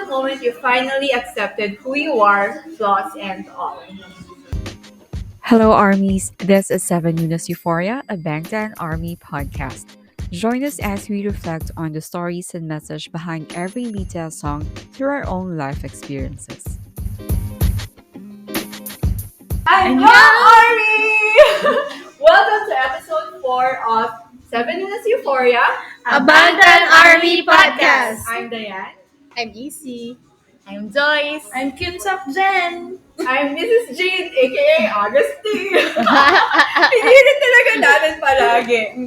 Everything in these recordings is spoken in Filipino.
moment you finally accepted who you are, flaws and all. Hello, Armies. This is 7 News Euphoria, a Bangtan Army podcast. Join us as we reflect on the stories and message behind every BTS song through our own life experiences. Hello, Army! Welcome to episode 4 of 7 Minutes Euphoria, A Bangtan Army podcast. I'm Diane. I'm EC. I'm Joyce. I'm Kimsap Jen. I'm Mrs. Jean, aka Augustine. Pinilit talaga natin palagi.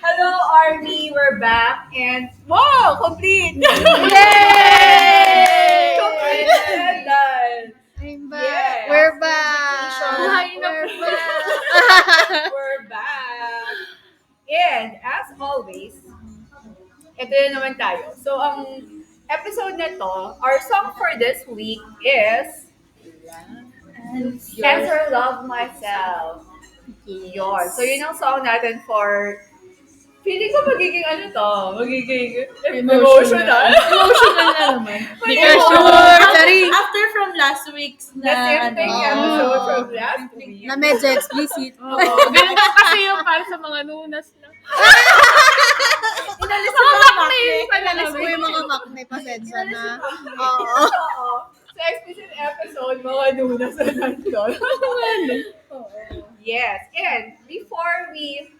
Hello, Army! We're back and wow! Complete! Yay! Complete and done! I'm back. Yes. We're back. Buhay na We're po. back. We're back! And as always, ito na naman tayo. So, ang episode na to, our song for this week is Answer Love Myself. Yun. So, yun ang song natin for feeling ko magiging magiging emotional. Emotional na naman. Hindi ka sure. Sorry. After from last week's The same thing episode from last week. Na medyo explicit. Ganun kasi yung para sa mga nunas na. Inalis Mga makne. Inalis ko yung mga makne. Pasensya na. Oo. Oo. Sa explicit episode, mga nunas na nandun. Yes. And before we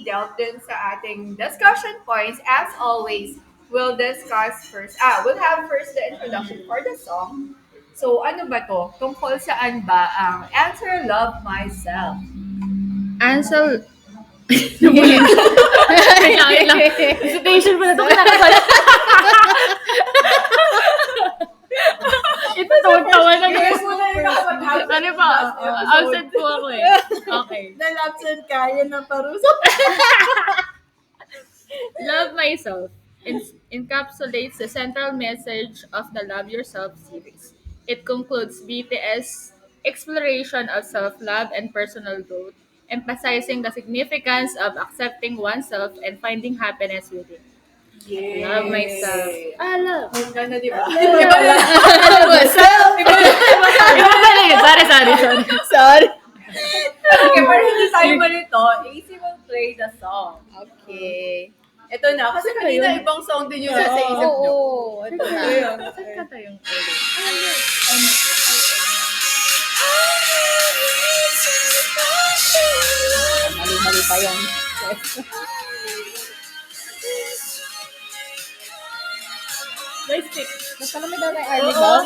delve dun sa ating discussion points, as always, we'll discuss first, we'll have first the introduction for the song. So, ano ba to? Tungkol saan ba ang Answer Love Myself? Ansel. Wait lang. Hesitation pa na ito. Kinakabala. Ito, tawa na Yes, muna yung nakapag-absent. Ano ba? Absent po ako eh. Okay. Nalapsan ka. Yan ang parusa. Love Myself encapsulates the central message of the Love Yourself series. It concludes BTS' exploration of self-love and personal growth, emphasizing the significance of accepting oneself and finding happiness within. Yay. Love myself. Love. Ang ganda, di ba? Myself. Iba ba na yun? Sorry. Sorry. Okay, pero hindi tayo malito. AC will play the song. Okay. Ito na. Kasi kanina ibang song din yung nasa isip nyo. Oo. Ito na. Saan ka tayong Mali-mali pa yan. Nice pick. Basta naman daw ng army ba?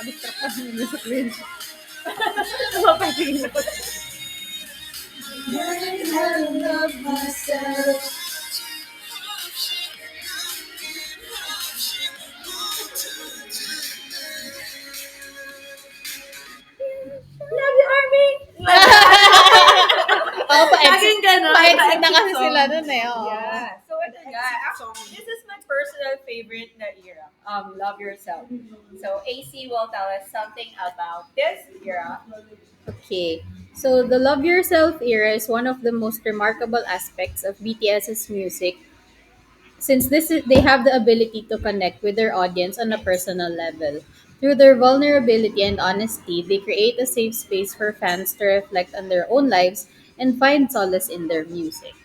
Distract ka ng music rin. Napapatingin ako. Love you, Army! Oo, Laging ganun. pa-exit na kasi sila dun eh. Oo. Yeah. So, ito nga. Actually, this is my personal favorite na era. Love Yourself. So, AC will tell us something about this era. Okay, so the Love Yourself era is one of the most remarkable aspects of BTS's music since they have the ability to connect with their audience on a personal level. Through their vulnerability and honesty, they create a safe space for fans to reflect on their own lives and find solace in their music.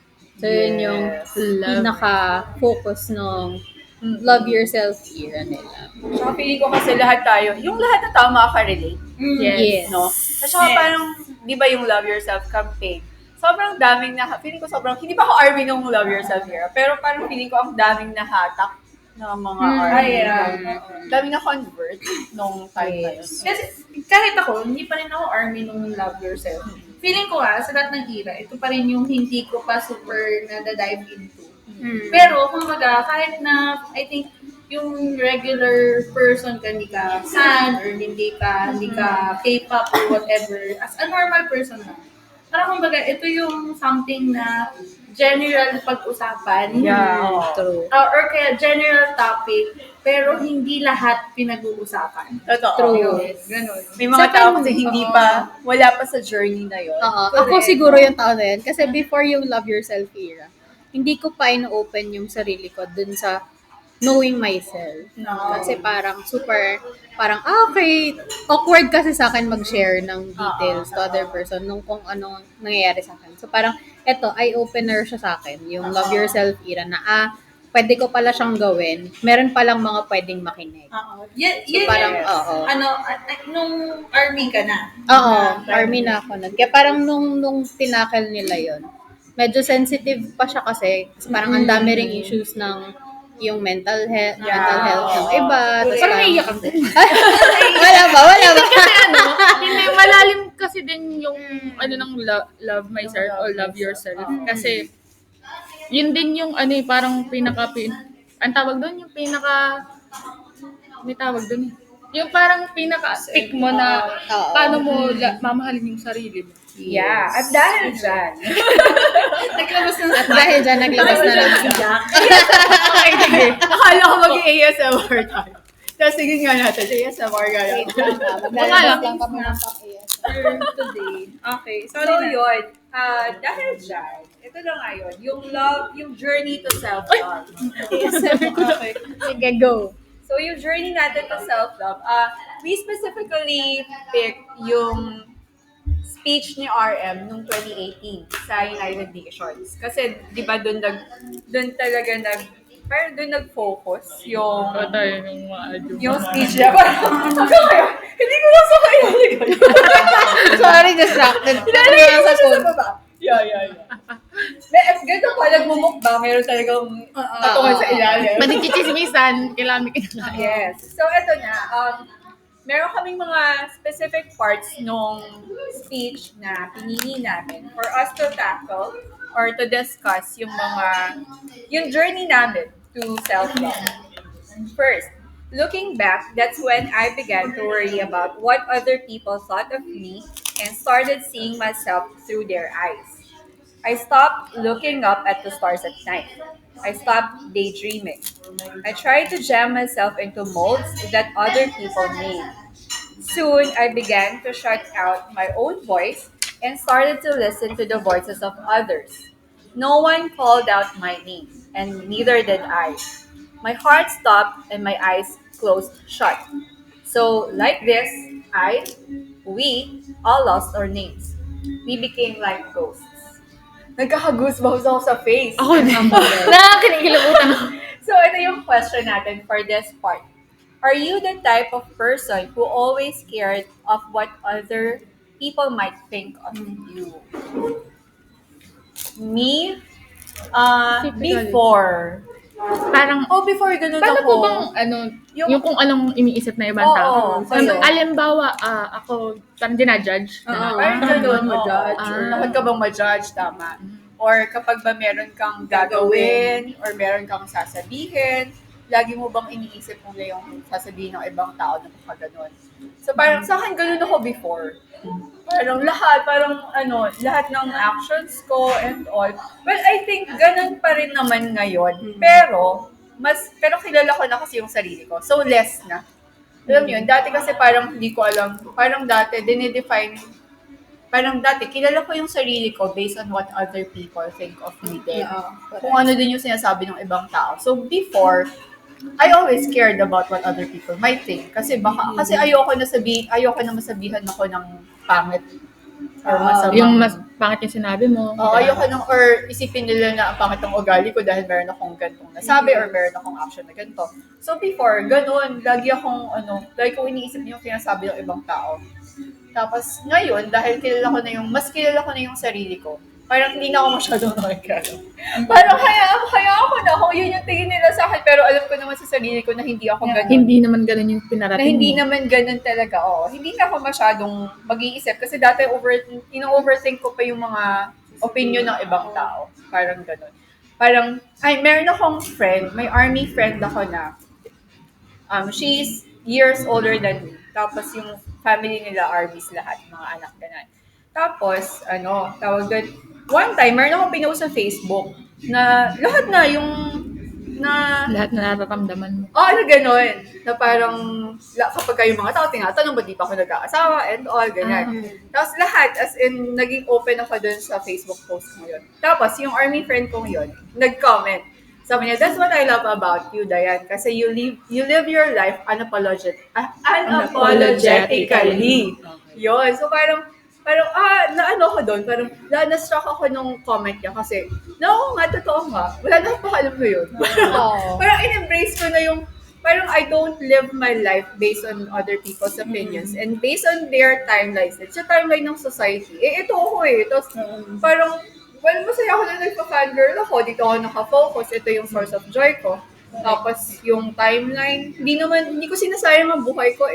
So yun yung pinaka-focus ng Love Yourself era nila. So, feeling ko kasi lahat tayo, yung lahat na tao makaka-relate. Yes. No? At saka parang, di ba yung Love Yourself campaign? Sobrang daming feeling ko hindi pa ako army nung Love Yourself era, pero parang feeling ko ang daming nahatak na mga army. Daming na-convert nung time na yun. Kasi kahit ako, hindi pa rin ako army nung Love Yourself. Feeling ko sa lahat ng era, ito pa rin yung hindi ko pa super na-dive into. Pero, kumbaga, kahit na, I think, yung regular person ka, hindi ka fan, or hindi ka K-pop or whatever, as a normal person na. Parang kumbaga, ito yung something na general pag-usapan. Yeah. True. Or kaya general topic, pero hindi lahat pinag-uusapan. Totoo. True. Yes. Ganun. May mga Sa tao kan- kasi wala pa sa journey na yun. Ako siguro yung tao na yun. Kasi before yung Love Yourself era, hindi ko pa ino-open yung sarili ko dun sa knowing myself. Kasi parang okay, awkward kasi sa akin mag-share ng details to other person nung kung ano nangyayari sa akin. So parang, eto, eye-opener siya sa akin, yung love yourself era na, pwede ko pala siyang gawin. Meron palang mga pwedeng makinig. Oo. Yan, So parang, oo. nung army ka na. Oo, army na ako nun. Kaya parang nung tinakel nila yon, medyo sensitive pa siya kasi parang ang dami ring issues ng yung mental health ng iba. Tapos Parang naiyak ako. wala ba? Hindi, malalim kasi din yung ng love myself or love yourself. Kasi, yun din yung parang ang tawag doon, yung may tawag doon eh. Yung parang pinaka-stick mo na Oo. paano mo mamahalin yung sarili mo. Yeah. At dahil dyan, Naglabas na At dahil dyan, naglabas na lang ako. okay, sige. Akala ko mag-ASMR tayo. Tapos sige nga natin, ASMR nga natin. Maglalabas lang kami ng pang-AS. today. Okay, So yun, dahil dyan, ito na nga yun, yung journey to self-love. Okay. Sige, go. So yung journey natin to self-love, we specifically picked yung speech ni RM noong 2018 sa United Nations. Kasi, di ba, doon talaga parang doon nag-focus yung yung speech niya. Parang, hindi ko nasa kayo. Sorry, distracted. Hindi ko sa siya phone. sa baba. Yeah. Ganito pa, nagmumukbang, meron talagang patungan sa ilalim. Madigchichismisan, kailangan Yes. So, eto na. Meron kaming mga specific parts nung speech na pinili namin for us to tackle or to discuss yung journey namin to self-love. First, looking back, that's when I began to worry about what other people thought of me and started seeing myself through their eyes. I stopped looking up at the stars at night. I stopped daydreaming. I tried to jam myself into molds that other people made. Soon, I began to shut out my own voice and started to listen to the voices of others. No one called out my name, and neither did I. My heart stopped and my eyes closed shut. So, like this, we all lost our names. We became like ghosts. Nagkaka-goosebumps ako sa face. Ako din. Nakakinikilabutan ako. So, ito yung question natin for this part. Are you the type of person who always scared of what other people might think of you? Me? Before. Parang, Before ganun paano ako. po bang, yung kung anong iniisip na ibang Oo, tao? kayo. Alimbawa, ako, parang dinajudge. Parang ganun, ma-judge. Or Ah. takot ka bang ma-judge, tama. Or kapag ba meron kang gagawin, or meron kang sasabihin, lagi mo bang iniisip mo na yung sasabihin ng ibang tao na baka ganun. So parang sa akin ganun ako before. Parang lahat ng actions ko and all. Well, I think ganun pa rin naman ngayon. Pero kilala ko na kasi yung sarili ko. So less na. Alam mo yun, dati kasi parang hindi ko alam. Parang dati, kilala ko yung sarili ko based on what other people think of me din. Kung ano din yung sinasabi ng ibang tao. So before, I always cared about what other people might think. Kasi ayoko na masabihan ako ng pangit or masama. Yung mas pangit yung sinabi mo. Ayoko nang, or isipin nila na ang pangit ng ugali ko dahil meron akong ganitong nasabi or meron akong action na ganito. So before, ganun, lagi kong iniisip yung sinasabi ng ibang tao. Tapos ngayon, dahil mas kilala ko na yung sarili ko, parang hindi na ako masyadong nakikala. Parang kaya ako na kung yun yung tingin nila sa akin, pero alam ko naman sa sarili ko na hindi ako ganun. Hindi naman ganun yung pinarating Na hindi mo. naman ganun talaga. Hindi na ako masyadong mag-iisip kasi dati ino-overthink ko pa yung mga opinion ng ibang tao. Parang ganun. Meron akong friend, may army friend ako na she's years older than me. Tapos yung family nila armies lahat, mga anak ganun. Tapos, tawag doon, one time, meron akong pinost sa Facebook na lahat na yung na Lahat na nararamdaman mo. na gano'n. Na parang, kapag kayo mga tao, tinatanong, ba't di pa ako nag-aasawa, and all, ganyan. Tapos lahat, as in, naging open ako dun sa Facebook post ko yun. Tapos, yung army friend kong yun, nag-comment. Sabi niya, that's what I love about you, Dayan. Kasi you live your life unapologetically. Yun. So, parang, naano ko doon, parang, na-struck ako nung comment niya kasi, no, nga, totoo nga, wala na akong pakalam ko yun. Parang in-embrace ko na yung, parang I don't live my life based on other people's opinions and based on their timelines. Sa timeline ng society, ito ako Tapos, parang, masaya ako na nagpa-fangirl ako, dito ako nakafocus, ito yung source of joy ko. Tapos, yung timeline, hindi ko sinasayang ang buhay ko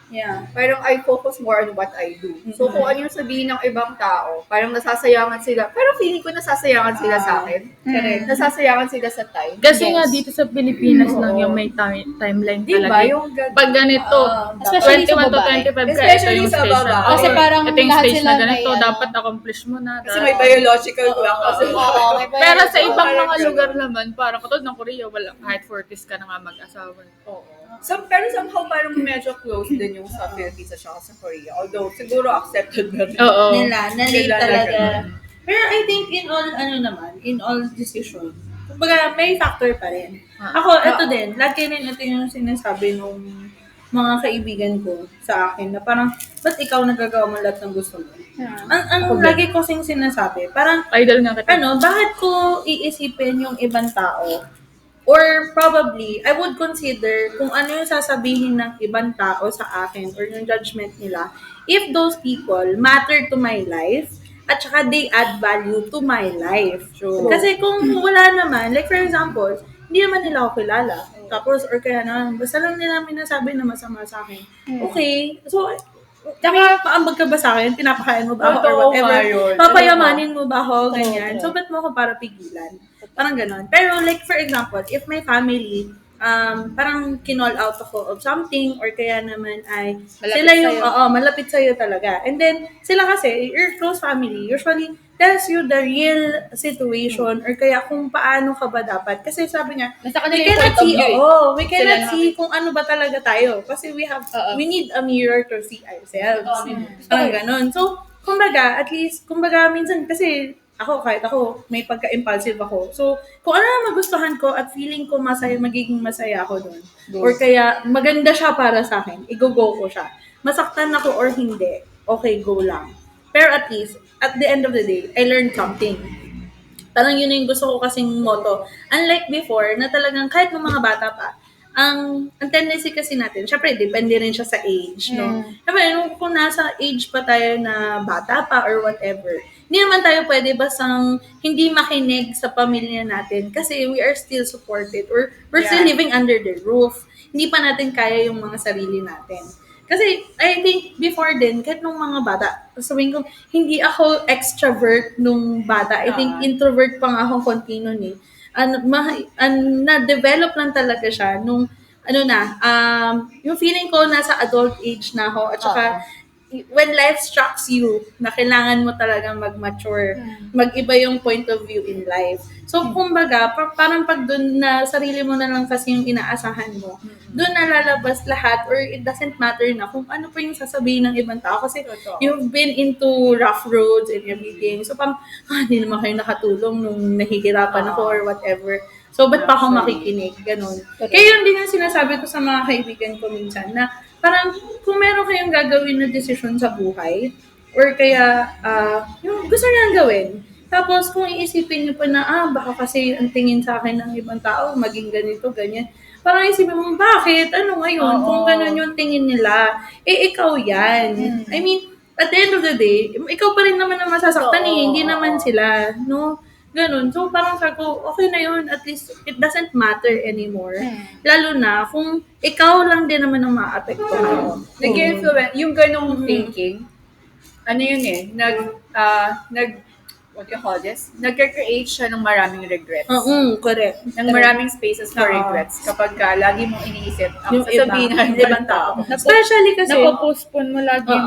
Yeah. Parang I focus more on what I do. So, kung ano yung sabihin ng ibang tao, parang nasasayangan sila. Pero feeling ko nasasayangan sila sa akin. Correct. Nasasayangan sila sa time. Kasi nga dito sa Pilipinas lang yung may timeline Diba? talaga. Yung Pag ganito, Especially sa 21 to babae. 25 ka, ito Especially yung sa stage babae. na. Kasi parang ito yung lahat stage sila na ganito, may, dapat accomplish mo na. Kasi may biological clock kasi. Oo, may Pero sa biological ibang clock. mga lugar naman, parang katulad ng Korea, wala, kahit 40s ka na nga mag-asawa. Oo. Pero somehow parang medyo close din yung sa Philippines at saka sa Korea. Although, siguro accepted na rin. Oo. Na late Nila talaga. talaga. Pero I think in all decision, kumbaga may factor pa rin. Ako, ito din, lagi rin ito yung sinasabi nung mga kaibigan ko sa akin na parang, ba't ikaw nagagawa mo lahat ng gusto mo? Ang lagi ko sing sinasabi, parang, Idol nga kita. bakit ko iisipin yung ibang tao? Or probably, I would consider kung ano yung sasabihin ng ibang tao sa akin or yung judgment nila if those people matter to my life at saka they add value to my life. True. Kasi kung wala naman, like for example, hindi naman nila ako kilala. Tapos, or kaya na, basta lang nila minasabi na masama sa akin. Okay. So, paambag ka ba sa akin? Pinapakain mo ba ako or Totoo whatever? nga yun. Papayamanin mo ba ako? Ganyan. So, ba't mo ako para pigilan? Parang ganon. Pero like for example, if my family, parang kinall out ako of something or kaya naman ay sila yung, malapit sa'yo talaga. And then, sila kasi, your close family, usually tells you the real situation or kaya kung paano ka ba dapat. Kasi sabi nga, Nasa we kanila yung cannot point of see, view we cannot see kung ano ba talaga tayo. Kasi we need a mirror to see ourselves. Parang ganon. So, kumbaga, at least, minsan kasi, kahit ako, may pagka-impulsive ako. So, kung ano na magustuhan ko at feeling ko magiging masaya ako doon. Or kaya, maganda siya para sa akin, i-go ko siya. Masaktan ako or hindi, okay, go lang. Pero at least, at the end of the day, I learned something. Parang yun yung gusto ko kasing motto. Unlike before, na talagang kahit ng mga bata pa, ang tendency kasi natin, syempre, depende rin siya sa age, no? Syempre, kung nasa age pa tayo na bata pa or whatever, hindi naman tayo pwede basang hindi makinig sa pamilya natin kasi we are still supported or we're still living under the roof. Hindi pa natin kaya yung mga sarili natin. Kasi I think before din, kahit nung mga bata, sabihin ko, hindi ako extrovert nung bata. I think introvert pa nga akong konti nun eh. Na-develop lang talaga siya nung, yung feeling ko nasa adult age na ako at saka when life strikes you, na kailangan mo talagang mag-mature, mag-iba yung point of view in life. So, kumbaga, parang pag dun na sarili mo na lang kasi yung inaasahan mo, dun nalalabas lahat or it doesn't matter na kung ano pa yung sasabihin ng ibang tao kasi you've been into rough roads and everything. So, parang, hindi naman kayo nakatulong nung nahihirapan ako or whatever. So, ba't pa ako makikinig? Ganon. Kaya yun din yung sinasabi ko sa mga kaibigan ko minsan na parang kung meron kayong gagawin na desisyon sa buhay or kaya yung gusto niyang gawin. Tapos kung iisipin niyo pa na baka kasi ang tingin sa akin ng ibang tao maging ganito, ganyan. Parang isipin mo, bakit? Ano ngayon? Kung ganun yung tingin nila, ikaw yan. I mean, at the end of the day, ikaw pa rin naman ang masasaktan hindi naman sila. No? Ganun. So, parang sabi ko, okay na yun. At least, it doesn't matter anymore. Lalo na, kung ikaw lang din naman ang ma-apektuhan. Nag-influence, yung ganong thinking, ano yun what you call this? Nag-create siya ng maraming regrets. Correct. Ng maraming spaces for regrets kapag lagi mong iniisip ang Yung sasabihin iba, ng ibang tao. Especially kasi, Napopostpone mo lagi yung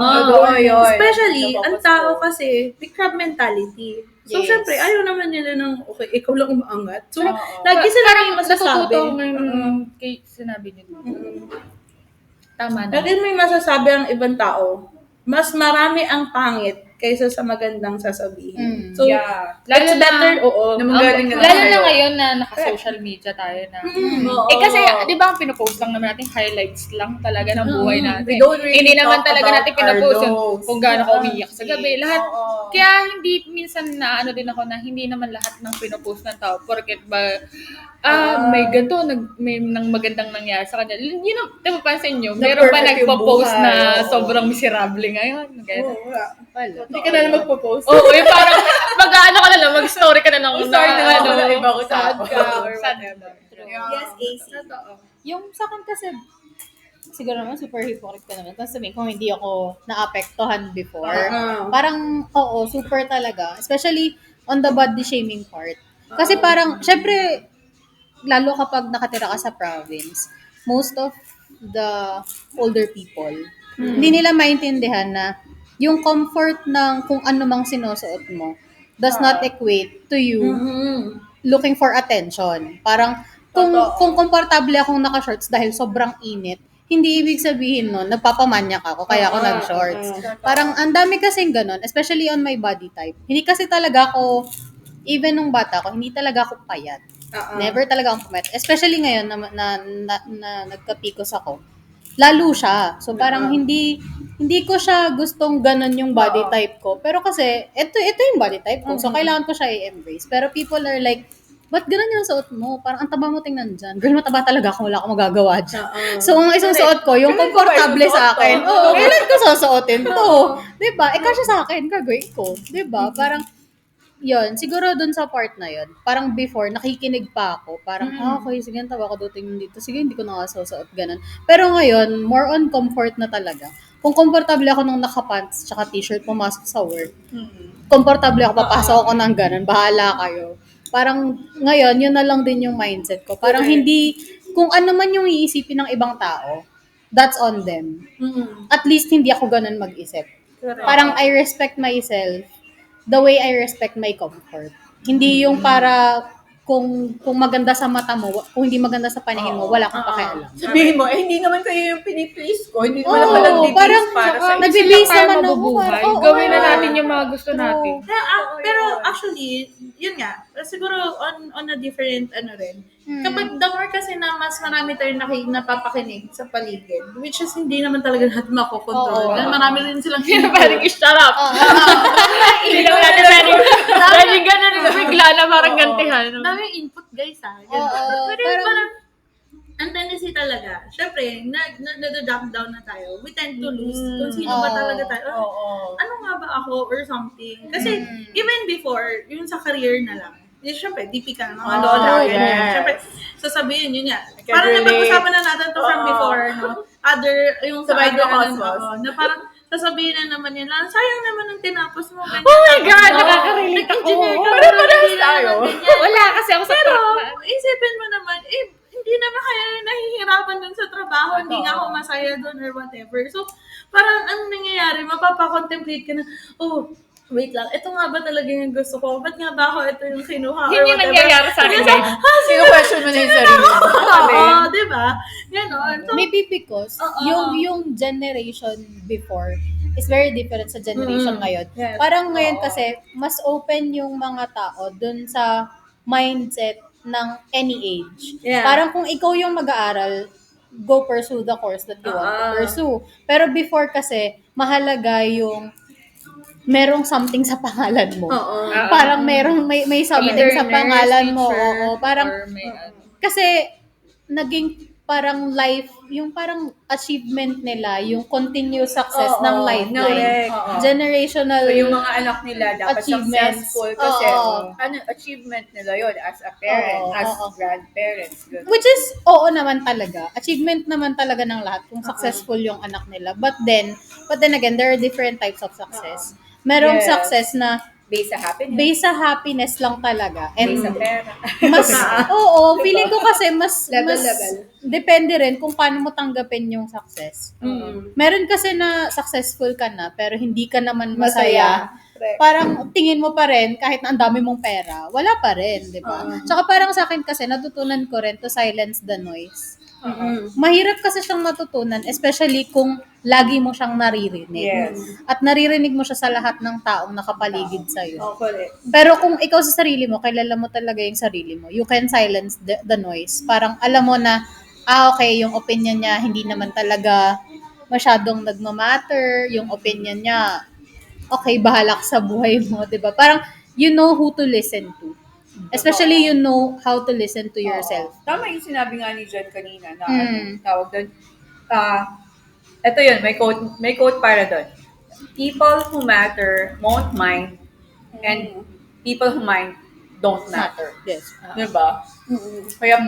yun. especially, ang Napopostpone. tao kasi, may crab mentality. So, Yes. syempre, ayaw naman nila ng, okay, ikaw lang umaangat. So, Oo. lagi sila may masasabi. Natututo ko ngayon kay sinabi niyo. Tama na. Lagi may masasabi ang ibang tao. Mas marami ang pangit kaysa sa magandang sasabihin. So, Yeah. lalo better, oo. Na magaling na Lalo na sa'yo. ngayon na naka-social media tayo na. Oo. Kasi, di ba, ang pinopost lang naman natin highlights lang talaga ng buhay natin. We don't really Hindi naman talk talaga about natin pinopost our yung lows. kung gaano ka umiyak sa gabi. Lahat. Oo. Kaya hindi minsan na ano din ako na hindi naman lahat ng pinopost ng tao porket ba may ganito, may nang magandang nangyari sa kanya. Yun ang napapansin nyo. Meron pa perfect yung nagpo-post buhay, na oo. sobrang miserable ngayon. Ganun. Oo, wala. Wala. Hindi ka na lang magpo-post. Oo, yung parang mag-ano ka na lang, mag-story ka na lang. Mag-story na lang ano, ako ng ibang sad tao. ka or Sad. whatever. Yes, AC. Yung sa akin kasi, siguro naman super hypocrite ka naman. Tapos sabihin, kung hindi ako naapektuhan before, parang, oo, super talaga. Especially on the body shaming part. Kasi parang, syempre, lalo kapag nakatira ka sa province, most of the older people, hindi nila maintindihan na yung comfort ng kung ano mang sinusuot mo does not equate to you looking for attention. Parang, kung komportable akong naka-shorts dahil sobrang init, hindi ibig sabihin nun, nagpapamanyak ako, kaya ako nag-shorts. Parang, ang dami kasing ganun, especially on my body type. Hindi kasi talaga ako, even nung bata ko, hindi talaga ako payat. Never talaga akong pumayat. Especially ngayon na nagka-PCOS ako. Lalo siya. So parang hindi ko siya gustong ganun yung body type ko. Pero kasi ito yung body type ko. So kailangan ko siya i-embrace. Pero people are like, ba't ganun yung suot mo? Parang ang taba mo tingnan dyan. Girl, mataba talaga ako. Wala akong magagawa dyan. So, ang isang suot ko, yung comfortable sa akin. Oo, kailan ko susuotin to? Diba? Kasya sa akin, gagawin ko. Diba? Parang, yun, siguro dun sa part na yun, parang before, nakikinig pa ako. Parang, okay, sige, tawa ko duting dito. Sige, hindi ko na susuot, ganun. Pero ngayon, more on comfort na talaga. Kung komportable ako nung nakapants tsaka t-shirt pumasok sa work, komportable ako, papasok ako ng ganun, bahala kayo. Parang ngayon, yun na lang din yung mindset ko. Parang hindi, kung ano man yung iisipin ng ibang tao, that's on them. At least hindi ako ganun mag-isip. Parang I respect myself the way I respect my comfort. Hindi yung para kung maganda sa mata mo, kung hindi maganda sa paningin mo, wala kang pakialam. Sabihin mo, hindi naman kayo yung piniplease ko. Hindi naman ako Oo, nag-please parang para sa inyo. nag-base naman ako. mabubuhay. Oo, Gawin na oo. natin yung mga gusto natin. Pero actually, yun nga, siguro on a different ano rin. Kapag the more kasi na mas marami tayong napapakinig sa paligid, which is hindi naman talaga natin makokontrol. Oo. Dahil marami rin silang Parang shut up. Hindi naman natin pwedeng ganun bigla na parang gantihan. Dami input guys ha. Oo, Pero parang- parang, ang tendency talaga, syempre, nag-drop down na tayo. We tend to lose kung sino ba talaga tayo. Ano nga ba ako or something? Kasi even before, yung sa career na lang, syempre, DP ka, mga lola, ganyan. yes. Syempre, sasabihin yun nga. can Parang relate. napag-usapan na natin to from before, no? Yung Sa sa other, microcosmos. na parang sasabihin na naman nila, sayang naman ang tinapos mo. Ganyan. Oh my God! Nakaka-relate ako. Nag-engineer ka, Parehas tayo. Wala kasi ako sa Pero, track na. isipin mo naman, hindi naman kaya nahihirapan dun sa trabaho, hindi nga ako masaya dun or whatever. So, parang anong nangyayari, mapapakontemplate ka na, oh, wait lang, ito nga ba talaga yung gusto ko? Ba't nga ba ako ito yung kinuha or Hindi whatever? nangyayari sa akin. Sino question mo na yung sarili mo? Oo, di ba? Ganon. So, Maybe because yung generation before is very different sa generation ngayon. Yes. Parang ngayon kasi, mas open yung mga tao dun sa mindset ng any age. Yeah. Parang kung ikaw yung mag-aaral, go pursue the course that you want to pursue. Pero before kasi, mahalaga yung merong something sa pangalan mo. Parang may something Either sa nurse, pangalan mo. teacher, Oo, parang or may ano. kasi naging parang life, yung parang achievement nila, yung continuous success ng lifetime. correct. Generational So, yung mga anak nila dapat Achievements. successful kasi Oo. ano achievement nila yun as a parent, Oo, as oo. grandparents. Good. which is, oo naman talaga. Achievement naman talaga ng lahat kung successful yung anak nila. But then again, there are different types of success. Merong Yes. success na Based sa happiness, based sa happiness lang talaga. And based sa pera. mas, oo, feeling ko kasi mas Level. depende rin kung paano mo tanggapin yung success. Meron kasi na successful ka na, pero hindi ka naman masaya. Correct. parang tingin mo pa rin, kahit na ang dami mong pera, wala pa rin, di ba? Tsaka parang sa akin kasi, natutunan ko rin to silence the noise. Mahirap kasi siyang matutunan, especially kung lagi mo siyang naririnig. Yes. At naririnig mo siya sa lahat ng taong nakapaligid sa'yo. Oh, correct. Pero kung ikaw sa sarili mo, kilala mo talaga yung sarili mo, you can silence the noise. Parang alam mo na, okay, yung opinion niya hindi naman talaga masyadong nagmamatter, yung opinion niya, okay, bahala ka sa buhay mo, di ba? Parang, you know who to listen to. Especially, you know how to listen to yourself. Tama yung sinabi nga ni Jen kanina na tawag doon. Ito yun, may quote para doon. People who matter won't mind and people who mind don't matter. Yes. Diba? Kaya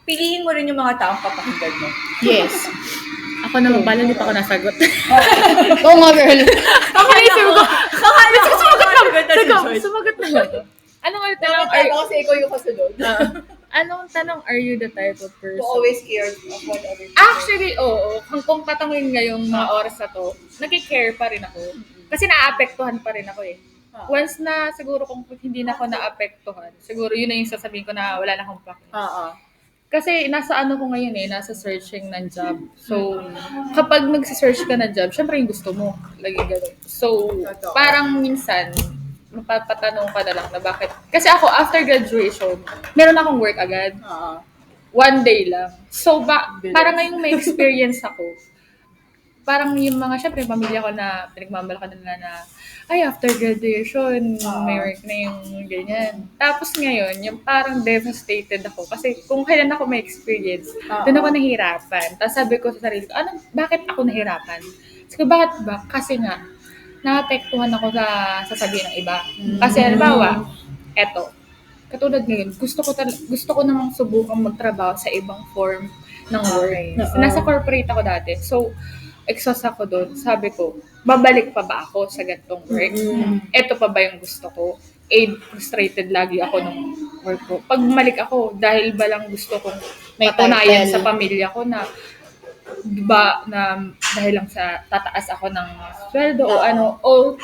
piliin mo rin yung mga taong papakinggan mo. Yes. Ako naman pala, hindi pa ako nasagot. Oo nga, girl. Ako naisip ko, Sumagot sumagot na lang. Anong tanong Kasi ikaw yung kasunod. anong tanong, are you the type of person? Who always cares of what other people. Actually, oo. Kung tatanungin ngayong mga oras na to, nag-care pa rin ako. Kasi naapektuhan pa rin ako eh. Once na siguro kung hindi na ako naapektuhan, siguro yun na yung sasabihin ko na wala na akong pake. Kasi nasa ano ko ngayon eh, nasa searching ng job. So, kapag nagsisearch ka ng job, syempre yung gusto mo. Lagi gano'n. So, parang minsan, mapapatanong ka na lang na bakit. Kasi ako, after graduation, meron akong work agad. One day lang. So, parang ngayong may experience ako, parang yung mga, syempre, pamilya ko na pinagmamalaki nila na, ay, after graduation, may work na yung ganyan. Tapos ngayon, yung parang devastated ako. Kasi kung kailan ako may experience, doon ako nahirapan. Tapos sabi ko sa sarili ko, bakit ako nahirapan? Sabi ko, bakit ba? Kasi nga, naapektuhan ako sa sasabihin ng iba. Kasi halimbawa, eto, katulad ngayon, gusto ko namang subukang magtrabaho sa ibang form ng work. Nasa corporate ako dati. So, exhaust ako doon. Sabi ko, babalik pa ba ako sa ganitong work? Ito pa ba yung gusto ko? Frustrated lagi ako ng work ko. Pag bumalik ako, dahil ba lang gusto kong May patunayan title. sa pamilya ko na diba, na dahil lang sa tataas ako ng sweldo o ano, o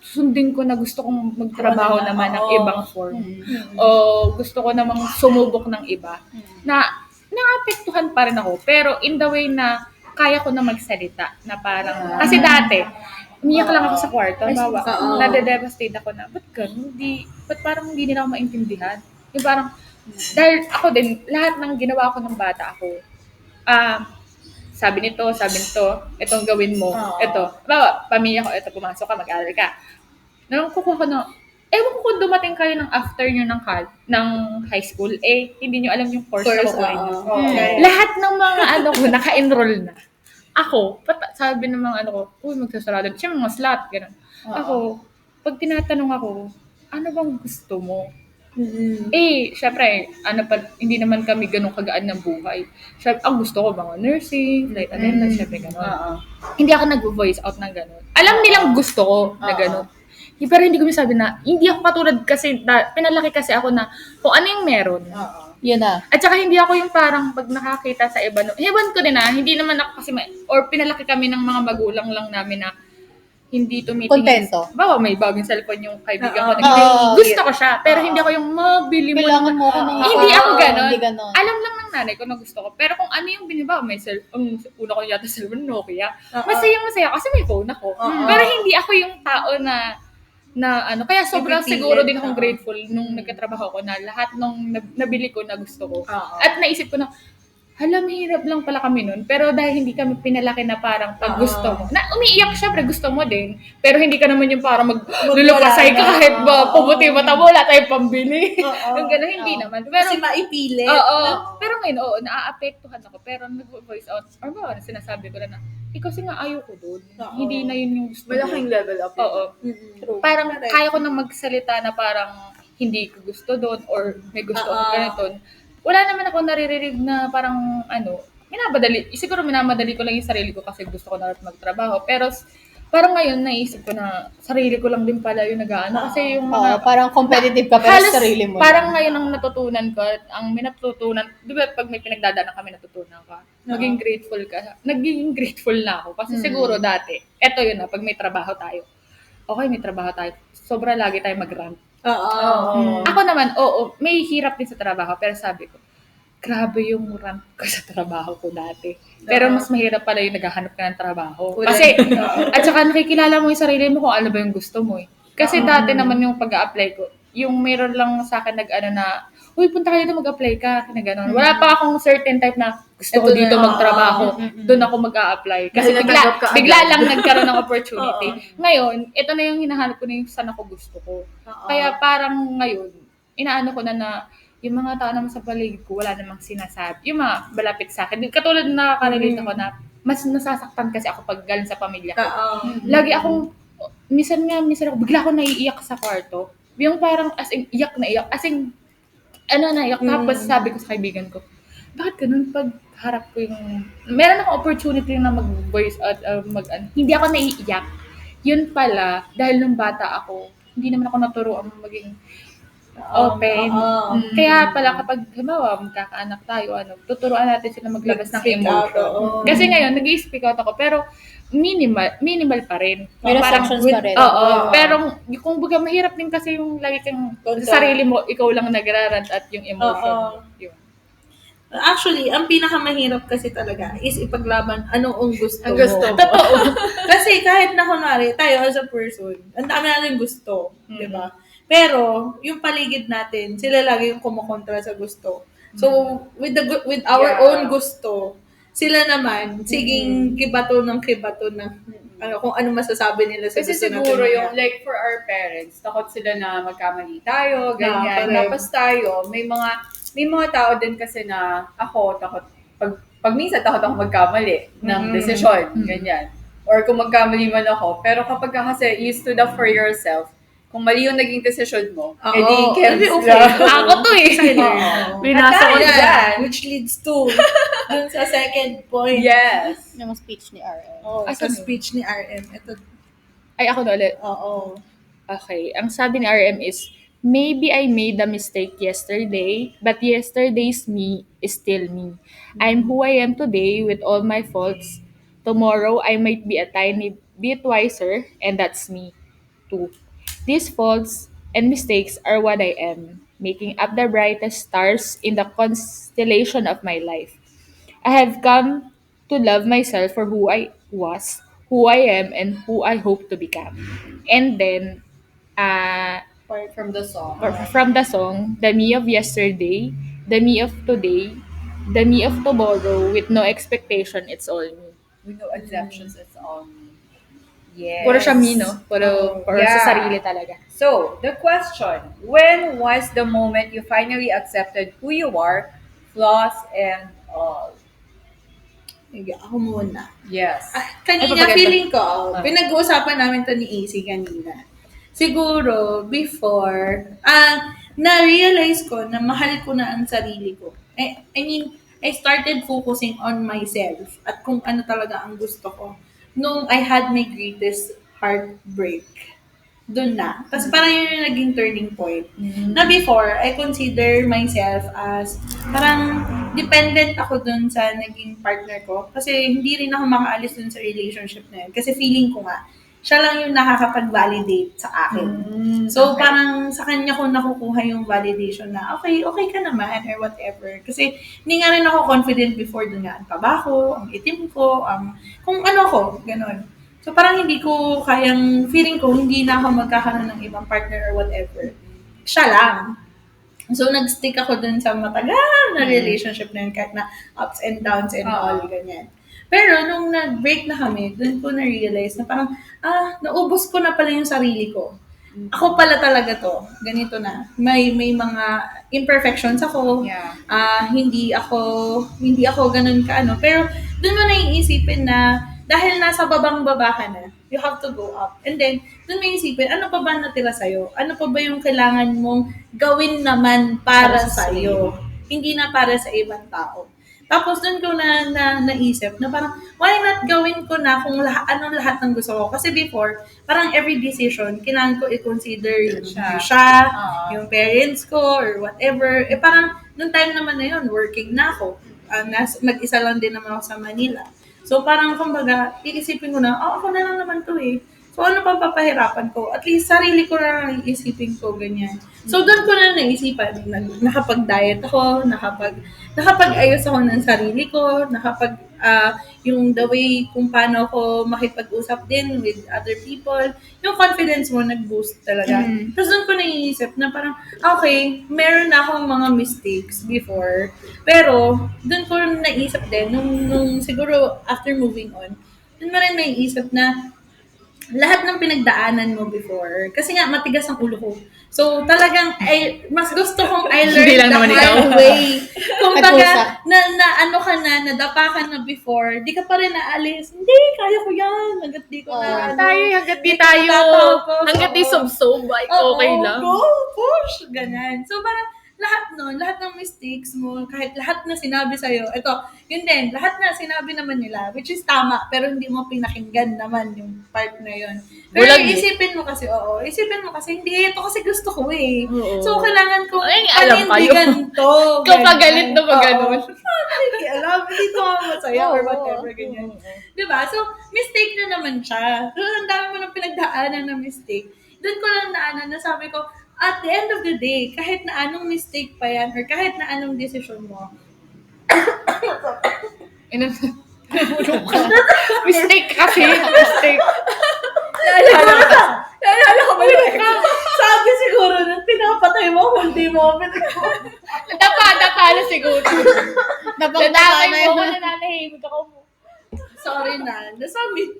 sundin ko na gusto kong magtrabaho naman ng ibang form. O gusto ko namang sumubok ng iba. Na naapektuhan pa rin ako. Pero in the way na kaya ko na magsalita. Na parang, kasi dati, umiyak lang ako sa kwarto. Bawa, nade-devastate ako na, ba't parang hindi nila ako maintindihan? Yung parang, dahil ako din, lahat ng ginawa ko ng bata ako, sabi nito, itong gawin mo, ito. Bawa, pamilya ko, ito, pumasok ka, mag-aaral ka. Nung kukuha ko na, ewan ko kung dumating kayo ng after nyo ng high school, hindi nyo alam yung course na kukuha nyo. Lahat ng mga ko, naka-enroll na. Ako, sabi ng mga ko, magsasarado. Siya mga slot, gano'n. Ako, pag tinatanong ako, ano bang gusto mo? Syempre, hindi naman kami ganun kagaan ng buhay. Syempre, ang gusto ko mga nursing, flight attendant, syempre gano'n. Hindi ako nag-voice out ng gano'n. Alam nilang gusto ko na gano'n. Pero hindi ko sabi na, hindi ako katulad kasi, pinalaki kasi ako na kung ano yung meron. Yun na. At saka hindi ako yung parang pag nakakita sa iba, ewan ko din hindi naman ako kasi, or pinalaki kami ng mga magulang lang namin na hindi tumitingin. Kontento. Bawa, may bagong cellphone yung kaibigan ko. Gusto ko siya, pero hindi ako yung mabili mo. Kailangan mo ako ng Hindi ako ganon. Hindi ganon. Alam lang ng nanay ko na gusto ko. Pero kung ano yung binibawa, may cellphone, una ko yata cellphone, Nokia. Masaya kasi may phone ako. Pero hindi ako yung tao na kaya sobrang siguro din akong grateful nung nagkatrabaho ko na lahat nung nabili ko na gusto ko. At naisip ko na, mahirap lang pala kami nun. Pero dahil hindi kami pinalaki na parang pag gusto mo. Na umiiyak, syempre gusto mo din. Pero hindi ka naman yung parang maglulupasay ka kahit ba puputi mata mo, wala tayong pambili. Yung gano'n, hindi naman. Pero, Kasi maipili. Pero ngayon, naaapektuhan ako. Pero nag-voice out, or ba, sinasabi ko na kasi nga ayaw ko doon. Hindi na yun yung gusto ko. Malaking level up. Parang kaya ko na magsalita na parang hindi ko gusto doon or may gusto ko ganito. Wala naman ako naririnig na parang siguro minamadali ko lang yung sarili ko kasi gusto ko na magtrabaho. Pero parang ngayon naisip ko na sarili ko lang din pala yung kasi yung mga parang competitive ka pero sa sarili mo. Parang ngayon ang natutunan ko, ang minatutunan, di ba pag may pinagdadaanan kami natutunan ka, naging grateful na ako. Kasi siguro dati, eto yun pag may trabaho tayo. Okay, may trabaho tayo. sobra lagi tayo mag-rant. Oo. Ako naman, oo, may hirap din sa trabaho, pero sabi ko, grabe yung rant ko sa trabaho ko dati. Pero mas mahirap pala yung naghahanap ka ng trabaho. Kasi, at saka nakikilala mo yung sarili mo kung ano ba yung gusto mo eh. Kasi dati naman yung pag-a-apply ko, yung meron lang sa akin nag-ano na, uy, punta ka dito mag-apply ka, na gano'n. Wala pa akong certain type na gusto ko Ito na, dito magtrabaho. oo. Doon ako mag-a-apply. Kasi Dahil natanggap ka bigla agad. lang nagkaroon ng opportunity. Ngayon, ito na yung hinahanap ko na yung saan ako gusto ko. Kaya parang ngayon, inaano ko na yung mga tao naman sa paligid ko, wala namang sinasabi. Yung mga malapit sa akin. Katulad na nakarelate ako na mas nasasaktan kasi ako pag galing sa pamilya ko. Lagi akong, minsan ako, bigla ako naiiyak sa kwarto. Yung parang, as in, iyak na iyak. As in, naiyak. Tapos sabi ko sa kaibigan ko, bakit ganun pag harap ko yung, meron akong opportunity na mag-voice out, hindi ako naiiyak. Yun pala, dahil nung bata ako, hindi naman ako naturuan maging open. Kaya pala kapag halimbawa magkakaanak tayo, tuturuan natin sila maglabas ng Speak out, emotion. oo. Kasi ngayon nag-i-speak out ako pero minimal pa rin. May restrictions pa rin. Oo, pero kung baga mahirap din kasi yung lagi kang sa sarili mo, ikaw lang nagrarant at yung emotion. Yun. Actually, ang pinakamahirap kasi talaga is ipaglaban ano ang gusto Ang gusto mo. mo. Totoo. Kasi kahit na kunwari, tayo as a person, ang dami natin gusto. Di ba? Pero, yung paligid natin, sila lagi yung kumukontra sa gusto. So, with our own gusto, sila naman, siging kibato ng kung ano masasabi nila sa Kasi gusto siguro natin. yung, like for our parents, takot sila na magkamali tayo, ganyan. correct. Tapos tayo, may mga tao din kasi na ako, takot, pag minsan takot ako magkamali ng desisyon, ganyan. Or kung magkamali man ako, pero kapag ka kasi you stood up for yourself, kung mali yung naging desisyon mo, edi Edi cancel. Ako to eh. Binasa ko dyan. Which leads to dun sa second point. Yes. Yung speech ni RM. Sa speech ni RM. Ito, Ay, ako na ulit. oo. Okay. Ang sabi ni RM is, maybe I made a mistake yesterday, but yesterday's me is still me. I'm who I am today with all my faults. Tomorrow, I might be a tiny bit wiser, and that's me too. These faults and mistakes are what I am, making up the brightest stars in the constellation of my life. I have come to love myself for who I was, who I am, and who I hope to become. And then, Part from the song. from the song, the me of yesterday, the me of today, the me of tomorrow, with no expectation, it's all me. With no exemptions, it's all me. Yes. Puro siya me, no? Puro Yeah. sa sarili talaga. So, the question, when was the moment you finally accepted who you are, flaws and all? Sige, ako muna. Yes. Kanina, Ay, feeling ko, pinag-uusapan namin to ni AC kanina. Siguro, before, na-realize ko na mahal ko na ang sarili ko. I mean, I started focusing on myself at kung ano talaga ang gusto ko. Nung I had my greatest heartbreak. Doon na. Tapos parang yun yung naging turning point. Na before, I consider myself as parang dependent ako dun sa naging partner ko. Kasi hindi rin ako makaalis dun sa relationship na yun. Kasi feeling ko nga, siya lang yung nakakapag-validate sa akin. So, parang sa kanya ko nakukuha yung validation na, okay ka naman, or whatever. Kasi, hindi nga rin ako confident before dun nga, ang taba ko, ang itim ko, kung ano ko, ganun. So, parang hindi ko kayang, feeling ko, hindi na ako magkakaroon ng ibang partner or whatever. Siya lang. So, nag-stick ako dun sa matagal na relationship na yun, kahit na ups and downs and all, ganyan. Pero, nung nag-break na kami, dun ko na-realize na parang, naubos ko na pala yung sarili ko. Ako pala talaga to. Ganito na. May mga imperfections ako. Yeah. Hindi ako ganun kaano. Pero, dun mo naiisipin na, dahil nasa babang-baba ka na, you have to go up. And then, dun may isipin, ano pa ba natira sa'yo? Ano pa ba yung kailangan mong gawin naman para sa'yo? Hindi na para sa ibang tao. Tapos dun ko naisip na parang, why not gawin ko na kung anong lahat ng gusto ko? Kasi before, parang every decision, kailangan ko i-consider yung siya, yung parents ko, or whatever. Parang, nung time naman na yun, working na ako. Mag-isa lang din naman ako sa Manila. So, parang, kumbaga, iisipin ko na, ako na lang naman to eh. So, ano pang papahirapan ko? At least, sarili ko na lang iisipin ko, ganyan. So, doon ko na naisipan, nakapag-diet ako, nakapag-ayos ako ng sarili ko, yung the way kung paano ako makipag-usap din with other people, yung confidence mo nag-boost talaga. Tapos doon ko naiisip na parang, okay, meron na akong mga mistakes before, pero doon ko naisip din, nung siguro after moving on, doon mo rin naiisip na lahat ng pinagdaanan mo before, kasi nga matigas ang ulo ko. So, talagang, mas gusto kong I Hindi lang learned the naman hard ikaw. way. Kung Nagkusa. na ano ka na, nadapa ka na before, di ka pa rin naalis. Hindi, kaya ko yan. Hanggat di ko na, Hanggat di di ko tayo, natatapos. hanggat di Oo. subsob, ay Oo, okay lang. Go, push, ganyan. So, parang, lahat ng mistakes mo, kahit lahat na sinabi sa'yo, ito, yun din, lahat na sinabi naman nila, which is tama, pero hindi mo pinakinggan naman yung part na yun. Pero Bulag eh. isipin mo kasi, hindi, ito kasi gusto ko eh. Oo. So, kailangan ko Ay, alam kayo. panindigan to. Ikaw pa galit na ba ganun? Alam, hindi ko nga masaya or Oo. whatever, ganyan. Diba? So, mistake na naman siya. So, ang dami mo ng pinagdaanan na mistake. Doon ko lang naanan na sabi ko, at the end of the day, kahit na anong mistake pa yan, or kahit na anong decision mo, Mistake kasi. Mistake. naalala ko ba yun? Sabi siguro na, pinapatay mo, hindi mo, Dapa na siguro. Napangtama Dadamay na mo yun. ako, nananahimik ako. sorry na, nasamit.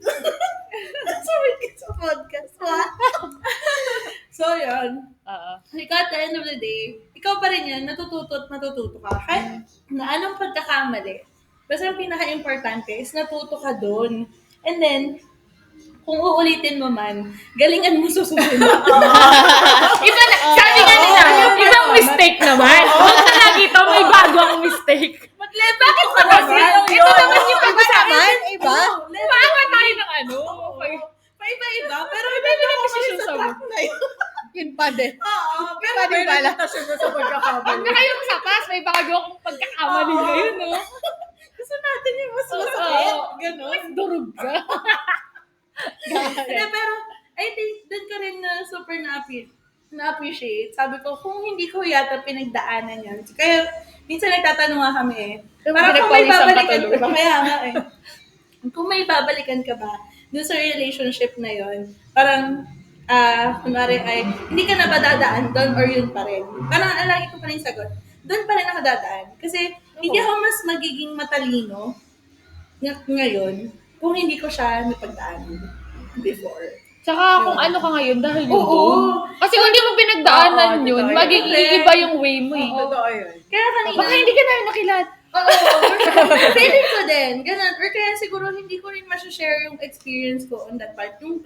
Nasamit ka sa podcast. So, yun. Ikaw, at the end of the day, ikaw pa rin yan, natututo ka. Kahit na anong pagkakamali, basta ang pinaka-importante is natuto ka doon. And then, kung uulitin mo man, galingan mo sa susunod. Iba na, sabi nga nila, ibang mistake naman. Huwag na lagi ito, may bago akong mistake. Bakit ka ba kasi? naman. Ito naman yung pag-usapan. Iba? Maawa tayo ng ano. Paiba-iba, pero Iba iba yung ako decision sa sa track na yun. Yun pa din. Oo, pero Pwede may pala. reputasyon na sa Huwag pagkakamali. na kayong sapas, may bago akong pagkakamali Oo. ngayon, no? Gusto natin yung mas masakit. Oo. Ganon. Mas durog ka. Hindi, pero I think doon ka rin na super na-appreciate. Sabi ko, kung hindi ko yata pinagdaanan yan. Kaya, minsan nagtatanong nga kami eh. Parang kung may Pinagpawisan ka babalikan tuloy. ka ba? Kaya nga eh. Kung may babalikan ka ba doon sa relationship na yon, parang, kunwari ay, hindi ka na ba dadaan doon or yun pa rin? Parang, lagi ko pa rin sagot. Doon pa rin ako dadaan. Kasi, hindi ako mas magiging matalino ngayon kung hindi ko siya napagdaanan before. Tsaka kung ano ka ngayon dahil yun. Oo. Kasi kung hindi mo pinagdaanan Oo, yun, totoo yun. magiging iba yung way mo eh. Totoo yun. Kaya kanina, Baka hindi ka namin nakilat. oo, feeling ko din, ganun. Or kaya siguro hindi ko rin share yung experience ko on that part. Yung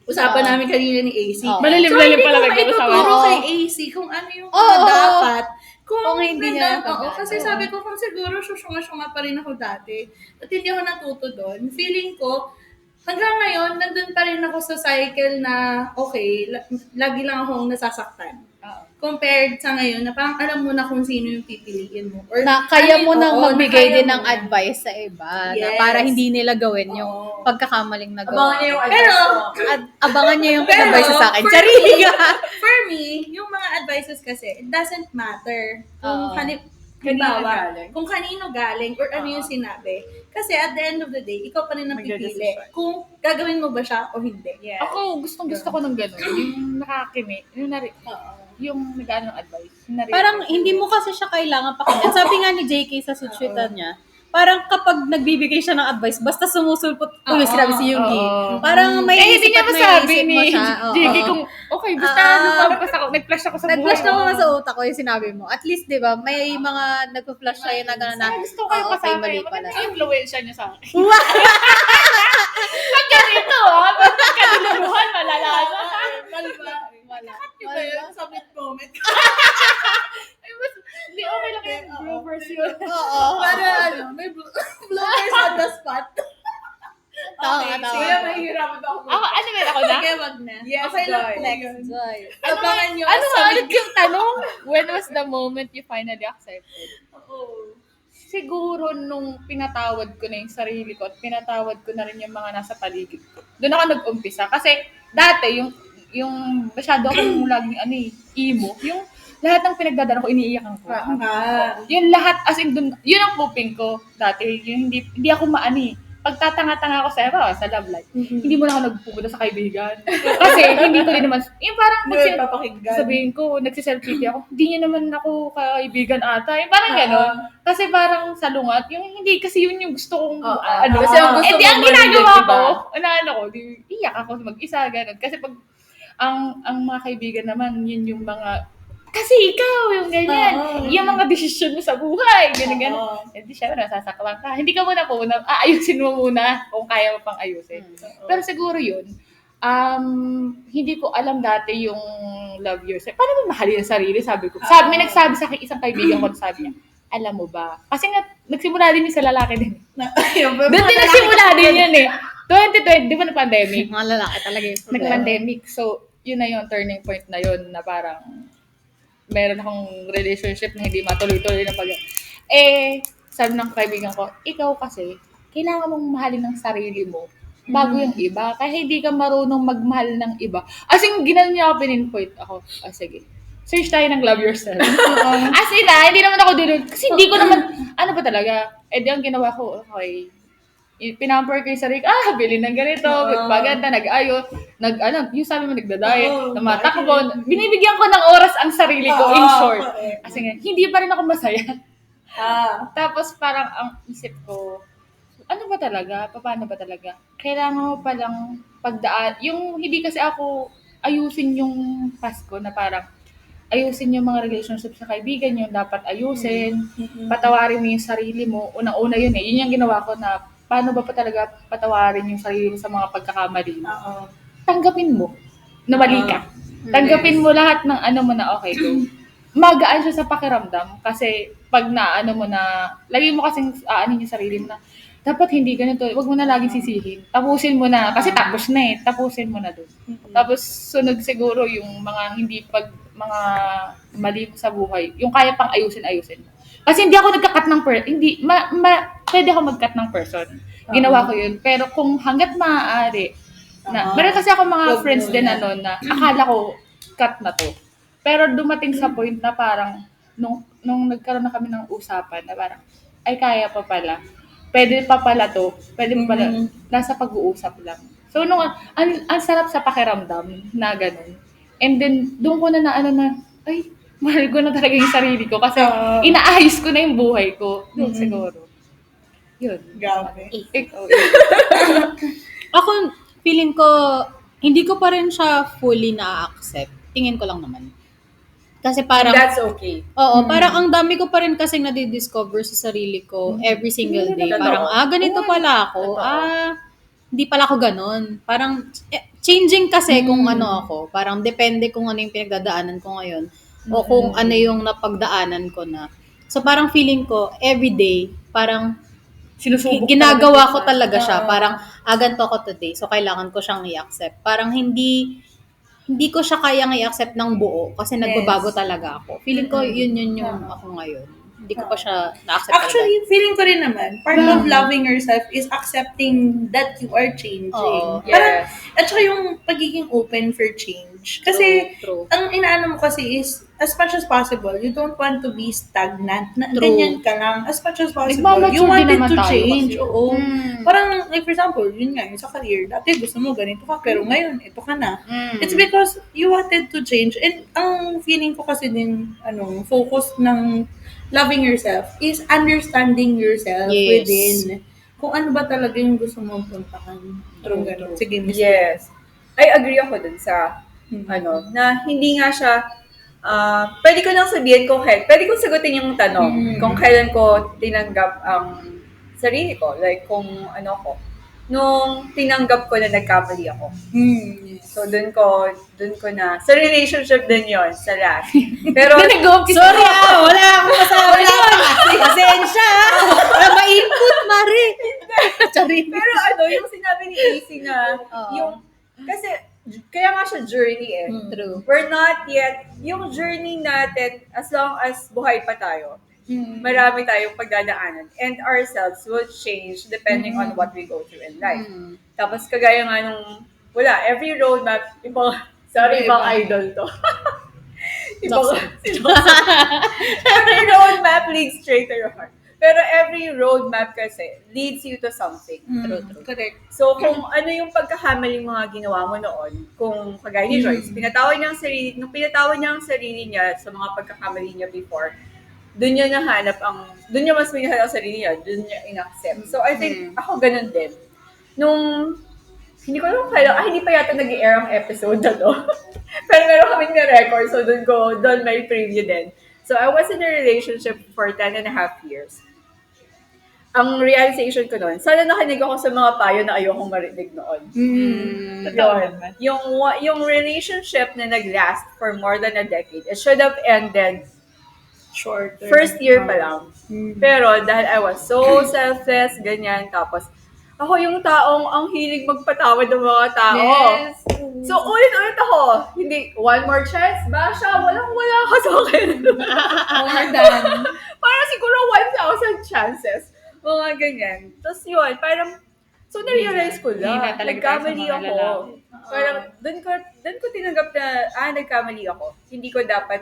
usapan namin kanina ni AC. Oo. Malalim-lalim so, pala hindi ko nag-uusapan. maituturo Oo. kay AC kung ano yung Oo. dapat. Kung hindi niya oo, napagdaanan. kasi sabi ko, kung siguro susunga-sunga pa rin ako dati, at hindi ako natuto doon, feeling ko, hanggang ngayon, nandun pa rin ako sa cycle na, okay, lagi lang akong nasasaktan. Compared sa ngayon, na parang alam mo na kung sino yung pipiliin mo. Or Na kaya mo nang oo, magbigay na kaya din mo ng na. advice sa iba na Yes. para hindi nila gawin yung Oo. pagkakamaling nagawa. Abangan niyo yung advice Pero, ko. At abangan niyo yung Pero, advice sa akin. for Charity me, ka! For me, yung mga advices kasi, it doesn't matter kung Oo. halimbawa, galing. kung kanino galing or ano yung sinabi. Kasi at the end of the day, ikaw pa rin ang pipili Magdedesisyon. kung gagawin mo ba siya o hindi. Yes. Ako, gustong-gusto ko ng gano'n. Yung nakakimik. Yung nag-ano advice. Parang hindi mo kasi siya kailangan pakinggan. Sabi nga ni JK sa sutswitan niya, parang kapag nagbibigay siya ng advice, basta sumusulpot ulo sinabi si Yugi. Oo. Parang may hindi isip niya at may masabi isip ni mo siya. Oo. Jiggy kung, okay, basta lumabas ako, nag-flash ako sa buhay. Nag-flash na ko. mga sa utak ko yung sinabi mo. At least, di ba, may mga nag-flash sa'yo na gano'n na, Ay, gusto ko yung okay, kasama mali yun. pala. Maganda yung influensya niya sa akin. Pag ganito, pag nagkaduluhan, malala na. Wala. Iba yun, submit moment. Ay, mas, hindi, okay lang yung bloopers yun. Oo. Para may bloopers on the spot. Tawa, tawa. Kaya mahihirapan ba ako? Ako, ano ba ako na? Sige, wag na. Yes, okay lang Joy. po Next, yun. Joy. Abangan nyo. Ano sa ulit yung tanong? When was the moment you finally accepted? Oo. siguro nung pinatawad ko na yung sarili ko at pinatawad ko na rin yung mga nasa paligid ko. Doon ako nag-umpisa. Kasi dati, yung masyado akong laging emo, yung lahat ng pinagdadaan ko, iniiyakan ko. Yun lahat, as in, dun, yun ang coping ko dati. Yung hindi ako maani. Pagtatanga-tanga ako sa love life, hindi mo na ako nagpupunta sa kaibigan. Kasi hindi ko din naman, yung parang papakinggan. sabihin ko, nagsiself-pity ako, hindi niya naman ako kaibigan ata. Yung parang gano'n. Kasi parang salungat, yung hindi kasi yun yung gusto kong, Kasi ang gusto di mo ang ginagawa marinig, ko, diba? iyak ako mag-isa, gano'n. Kasi pag, ang mga kaibigan naman, yun yung mga, kasi ikaw, yung ganyan, yung mga desisyon mo sa buhay, ganyan. Hindi syempre, nasasaklang ka. Hindi ka muna aayusin mo muna kung kaya mo pang ayusin. Pero siguro yun, hindi ko alam dati yung love yourself. Paano mo mahalin ang sarili? Sabi ko. May nagsabi sa akin, isang kaibigan ko, sabi niya, alam mo ba? Kasi nga, nagsimula din yung sa lalaki din. Doon din nagsimula din yun eh. 2020, di ba na-pandemic? Mga lalaki talaga yung problema. Nag-pandemic. So, yun na yung turning point na yun na parang meron akong relationship na hindi matuloy-tuloy na sabi ng kaibigan ko, ikaw kasi, kailangan mong mahalin ng sarili mo bago yung iba. Kaya hindi ka marunong magmahal ng iba. As in, ginanon niya ako, pininpoint ako. Sige. Search tayo ng love yourself. As in, hindi naman ako dito. Kasi hindi ko naman, ano ba talaga? Di ang ginawa ko, okay, pinamper ko yung sarili, bilhin ng ganito, magpaganda, nag-ayos, yung sabi mo, nagda-diet, namatakbo, binibigyan ko ng oras ang sarili ko, in short. Kasi nga, hindi pa rin ako masaya. Tapos parang ang isip ko, ano ba talaga? Paano ba talaga? Kailangan mo palang pagdaan, yung hindi kasi ako ayusin yung past ko na parang, ayusin yung mga relationship sa kaibigan yung dapat ayusin, patawarin mo yung sarili mo, unang-una yun eh, yun yung ginawa ko na paano ba pa talaga patawarin yung sarili mo sa mga pagkakamali mo. Tanggapin mo na mali ka. Tanggapin mo lahat ng ano mo na okay go. Magaan siya sa pakiramdam kasi pag naano mo na, lagi mo kasing yung sarili mo na, dapat hindi ganito, wag mo na laging sisihin. Tapusin mo na, kasi tapos na eh, tapusin mo na dun. Tapos sunod siguro yung mga mga mali mo sa buhay, yung kaya pang ayusin mo. Kasi hindi ako nagka-cut ng pwede ako mag-cut ng person. Ginawa ko yun. Pero kung hanggat maaari, meron kasi ako mga friends din na akala ko cut na to. Pero dumating sa point na parang, nung nagkaroon na kami ng usapan, na parang, ay kaya pa pala. Pwede pa pala to. Pwede pa pala. Nasa pag-uusap lang. So, ang sarap sa pakiramdam na ganun. And then, doon ko na ay, mahal ko na talaga yung sarili ko kasi inaayos ko na yung buhay ko. Doon siguro. Yun. Grabe. Ako, feeling ko, hindi ko pa rin siya fully na-accept. Tingin ko lang naman. Kasi parang, That's okay. oo, parang ang dami ko pa rin kasing nadidiscover sa sarili ko every single day. Parang, ganito pala ako. Hindi pala ako ganon. Parang, changing kasi kung ano ako. Parang depende kung ano yung pinagdadaanan ko ngayon. O kung ano yung napagdaanan ko na. So parang feeling ko, everyday, parang ginagawa ko talaga siya. Parang, ganito ako today. So kailangan ko siyang i-accept. Parang hindi ko siya kayang i-accept ng buo kasi nagbabago talaga ako. Feeling ko yun yung ako ngayon. Hindi ko pa siya na-accept Actually, feeling ko rin naman, part of loving yourself is accepting that you are changing. Parang, at saka yung pagiging open for change. Kasi, True. ang inaano mo kasi is, as much as possible, you don't want to be stagnant. Ganyan ka lang. As much as possible, you wanted to change. Oo. Parang, like for example, yun nga, yung sa career, dati gusto mo ganito ka, pero ngayon, ito ka na. It's because you wanted to change. And ang feeling ko kasi din, focus ng loving yourself is understanding yourself within. Kung ano ba talaga yung gusto mong puntahan. True. Sige, Miss. Yes. I agree ako dun sa, na hindi nga siya, pwede ko nang sabihin pwede kong sagutin yung tanong kung kailan ko tinanggap ang sarili ko. Like, kung nung tinanggap ko na nagkamali ako. So, dun ko na, sa relationship din yon sa last. Pero, Sorry wala akong kasama doon. Pasensya. Wala ma-input, Mari. pero yung sinabi ni AC na, kasi, kaya nga siya journey True. We're not yet, yung journey natin, as long as buhay pa tayo, Marami tayong pagdadaanan. And ourselves will change depending on what we go through in life. Tapos kagaya nga nung, every roadmap, ibang idol to. Every roadmap leads straight to your heart. Pero every roadmap kasi leads you to something. True. Correct. So, kung ano yung pagkakamaling mga ginawa mo noon, kung kagaya ni Joyce, nung pinatawad niya ang sarili niya sa mga pagkakamali niya before, doon niya mas minahal ang sarili niya, doon niya in-accept. So, I think, ako ganun din. Nung, hindi ko alam hindi pa yata nag-i-air ang episode na to. Pero meron kaming na-record, so doon may preview din. So, I was in a relationship for 10 and a half years. Ang realization ko noon, sana nakinig ako sa mga payo na ayokong marinig noon. Yung relationship na nag-last for more than a decade, it should have ended Shorter. first year pa lang. Pero dahil I was so selfless, ganyan, tapos ako yung taong ang hilig magpatawad ng mga tao. Yes. So, ulit-ulit ako. Hindi, one more chance ba siya? Walang-wala ka sa akin. More than. Parang siguro 1,000 chances. Mga ganyan. Tapos yun, parang, so na-realize ko Hindi na lang, talaga nagkamali tayo sa mga ako. lalaki. Parang, doon ko tinanggap na, nagkamali ako. Hindi ko dapat,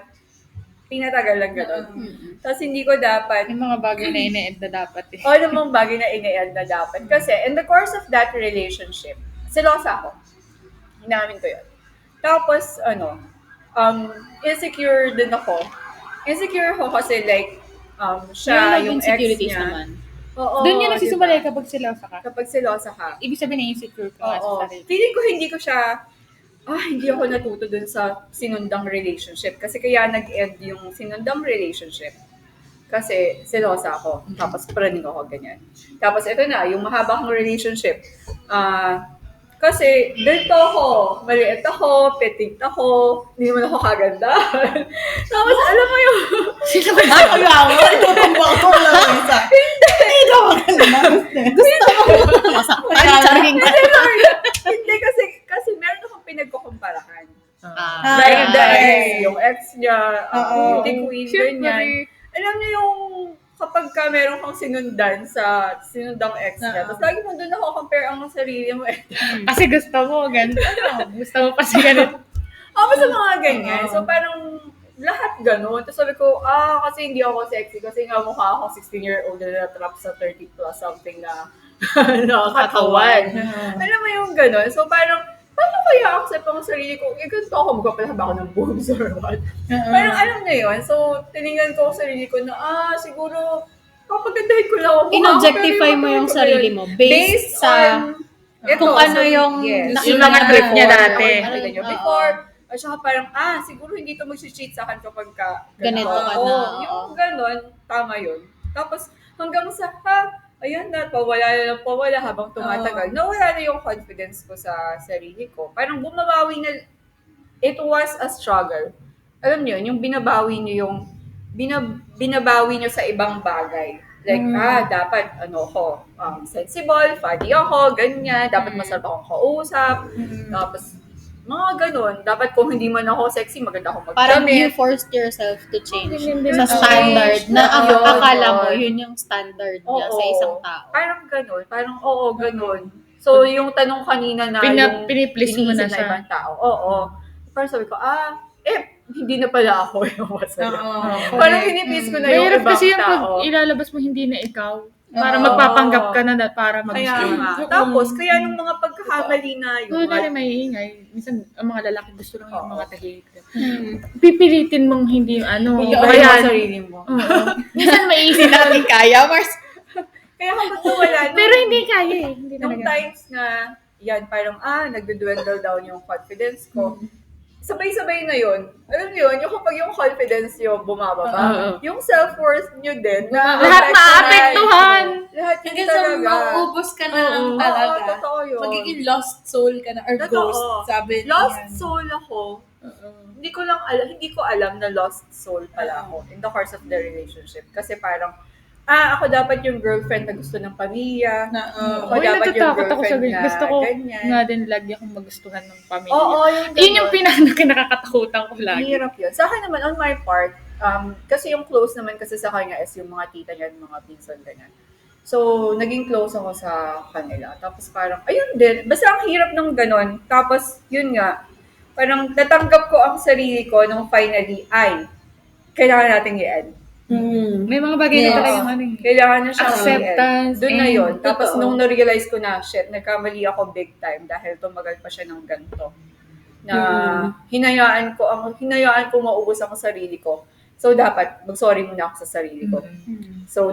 pinatagal lang gano'n. Tapos hindi ko dapat, Yung mga bagay na ina-end na dapat eh. o namang bagay na ina-end na dapat. Kasi, in the course of that relationship, selosa ako. Inamin ko yun. Tapos, insecure din ako. Insecure ako kasi like, siya, yung ex insecurities niya. naman. Oo, Doon yun nagsisumali diba? kapag silosa ka. Kapag selosa ka. Ibig sabihin na insecure ka nga Oo. sa sarili. Feeling ko hindi ako natuto dun sa sinundang relationship. Kasi kaya nag-end yung sinundang relationship. Kasi selosa ako. Tapos praning ako, ganyan. Tapos ito na, yung mahabang relationship. Kasi dito ako, maliit ako, petit ako, hindi naman ako kaganda. Tapos alam mo yung... Sino ba yan? Tutungwa ko lang isa. Hindi ka maganda. Gusto mo. Charing ka. Hindi kasi meron akong pinagkukumparahan. Ah, Like the okay. ex, yung ex niya, Oo. beauty queen, ganyan. Alam niyo yung kapag ka meron kang sinundang ex niya, tapos lagi mo doon compare ang sarili mo eh. Kasi gusto mo, gusto mo kasi ganun. Ako sa mga ganyan. So parang lahat ganun. Tapos sabi ko, kasi hindi ako sexy. Kasi nga mukha akong 16-year-old na trap sa 30 plus something na katawan. Alam mo yung ganun. So parang, paano kaya accept ang sarili ko? Ganito ako, magpapalahab ako ng boobs or what? Parang alam na yun. So, tinignan ko ang sarili ko na, siguro, papagandahin ko lang ako. In-objectify mo yung sarili mo based sa kung ano yung Yung mga trip niya dati. Before, at saka parang, siguro hindi to mag-cheat sa akin kapag Ganito ka na, Yung ganon, tama yun. Tapos, hanggang sa, ayan na, pawala habang tumatagal. Nawala na yung confidence ko sa sarili ko. Parang bumabawi na, it was a struggle. Alam niyo, yung binabawi niyo binabawi niyo sa ibang bagay. Like, dapat, ako, sensible, funny ako, ganyan, dapat masarap akong kausap, tapos, mga ganun. Dapat kung hindi man ako sexy, maganda akong parang you magdamit. forced yourself to change Hindi sa na standard change. na ang Yun. akala mo yun yung standard niya sa isang tao. Parang ganun. Parang, ganun. So, yung tanong kanina na yung Piniplease mo na iniisip siya. ibang tao. Parang sabi ko, hindi na pala ako yung masaya. Parang pinipis ko na yung Mahirap ibang kasi yung pag tao. ilalabas mo hindi na ikaw. Para Oo. magpapanggap ka na para Kaya mag-gusto. nga. Tapos, kaya nung mga pagkakamali na Oo, yung dahil may ingay. Minsan, ang mga lalaki gusto lang yung mga tahimik. Pipilitin mong hindi hindi ano. ko yung sarili mo. Minsan maisip Natin kaya, Mars. Kaya kapag nawala, Pero hindi kaya eh. Hindi nung talaga. times na, yan, parang, nagdudwendle down yung confidence ko. Sabay-sabay na yun. Alam niyo yun, yung kapag yung confidence nyo bumababa, yung self-worth nyo din, Lahat maapektuhan. Lahat yun Hanggang sa talaga. mauubos ka na lang Oo, talaga. totoo yun. Magiging lost soul ka na, or Totoo. ghost, sabi Lost niyan. soul ako. Hindi ko alam na lost soul pala ako in the course of the relationship. Kasi parang, ako dapat yung girlfriend na gusto ng pamilya. Ako Uy, dapat yung natatakot ako sa girlfriend na Gusto ko ganyan. nga din lagi akong magustuhan ng pamilya. Oo, Yun yung kinakatakutan ko lagi. Hirap yun. Sa akin naman, on my part, Kasi yung close naman kasi sa kanya is yung mga tita niya, mga pinsan ganyan. So, naging close ako sa kanila. Tapos parang, ayun din. Basta ang hirap ng ganon. Tapos, yun nga, parang natanggap ko ang sarili ko nung finally, ay, kailangan natin i-end. May mga bagay na Oo. talagang ano eh. Kailangan na siyang Acceptance i-end. Doon na and yun. Tapos totoo. nung na-realize ko na, shit, nagkamali ako big time dahil tumagal pa siya ng ganito. Na hinayaan ko maubos ang sarili ko. So, dapat mag-sorry muna ako sa sarili ko. So,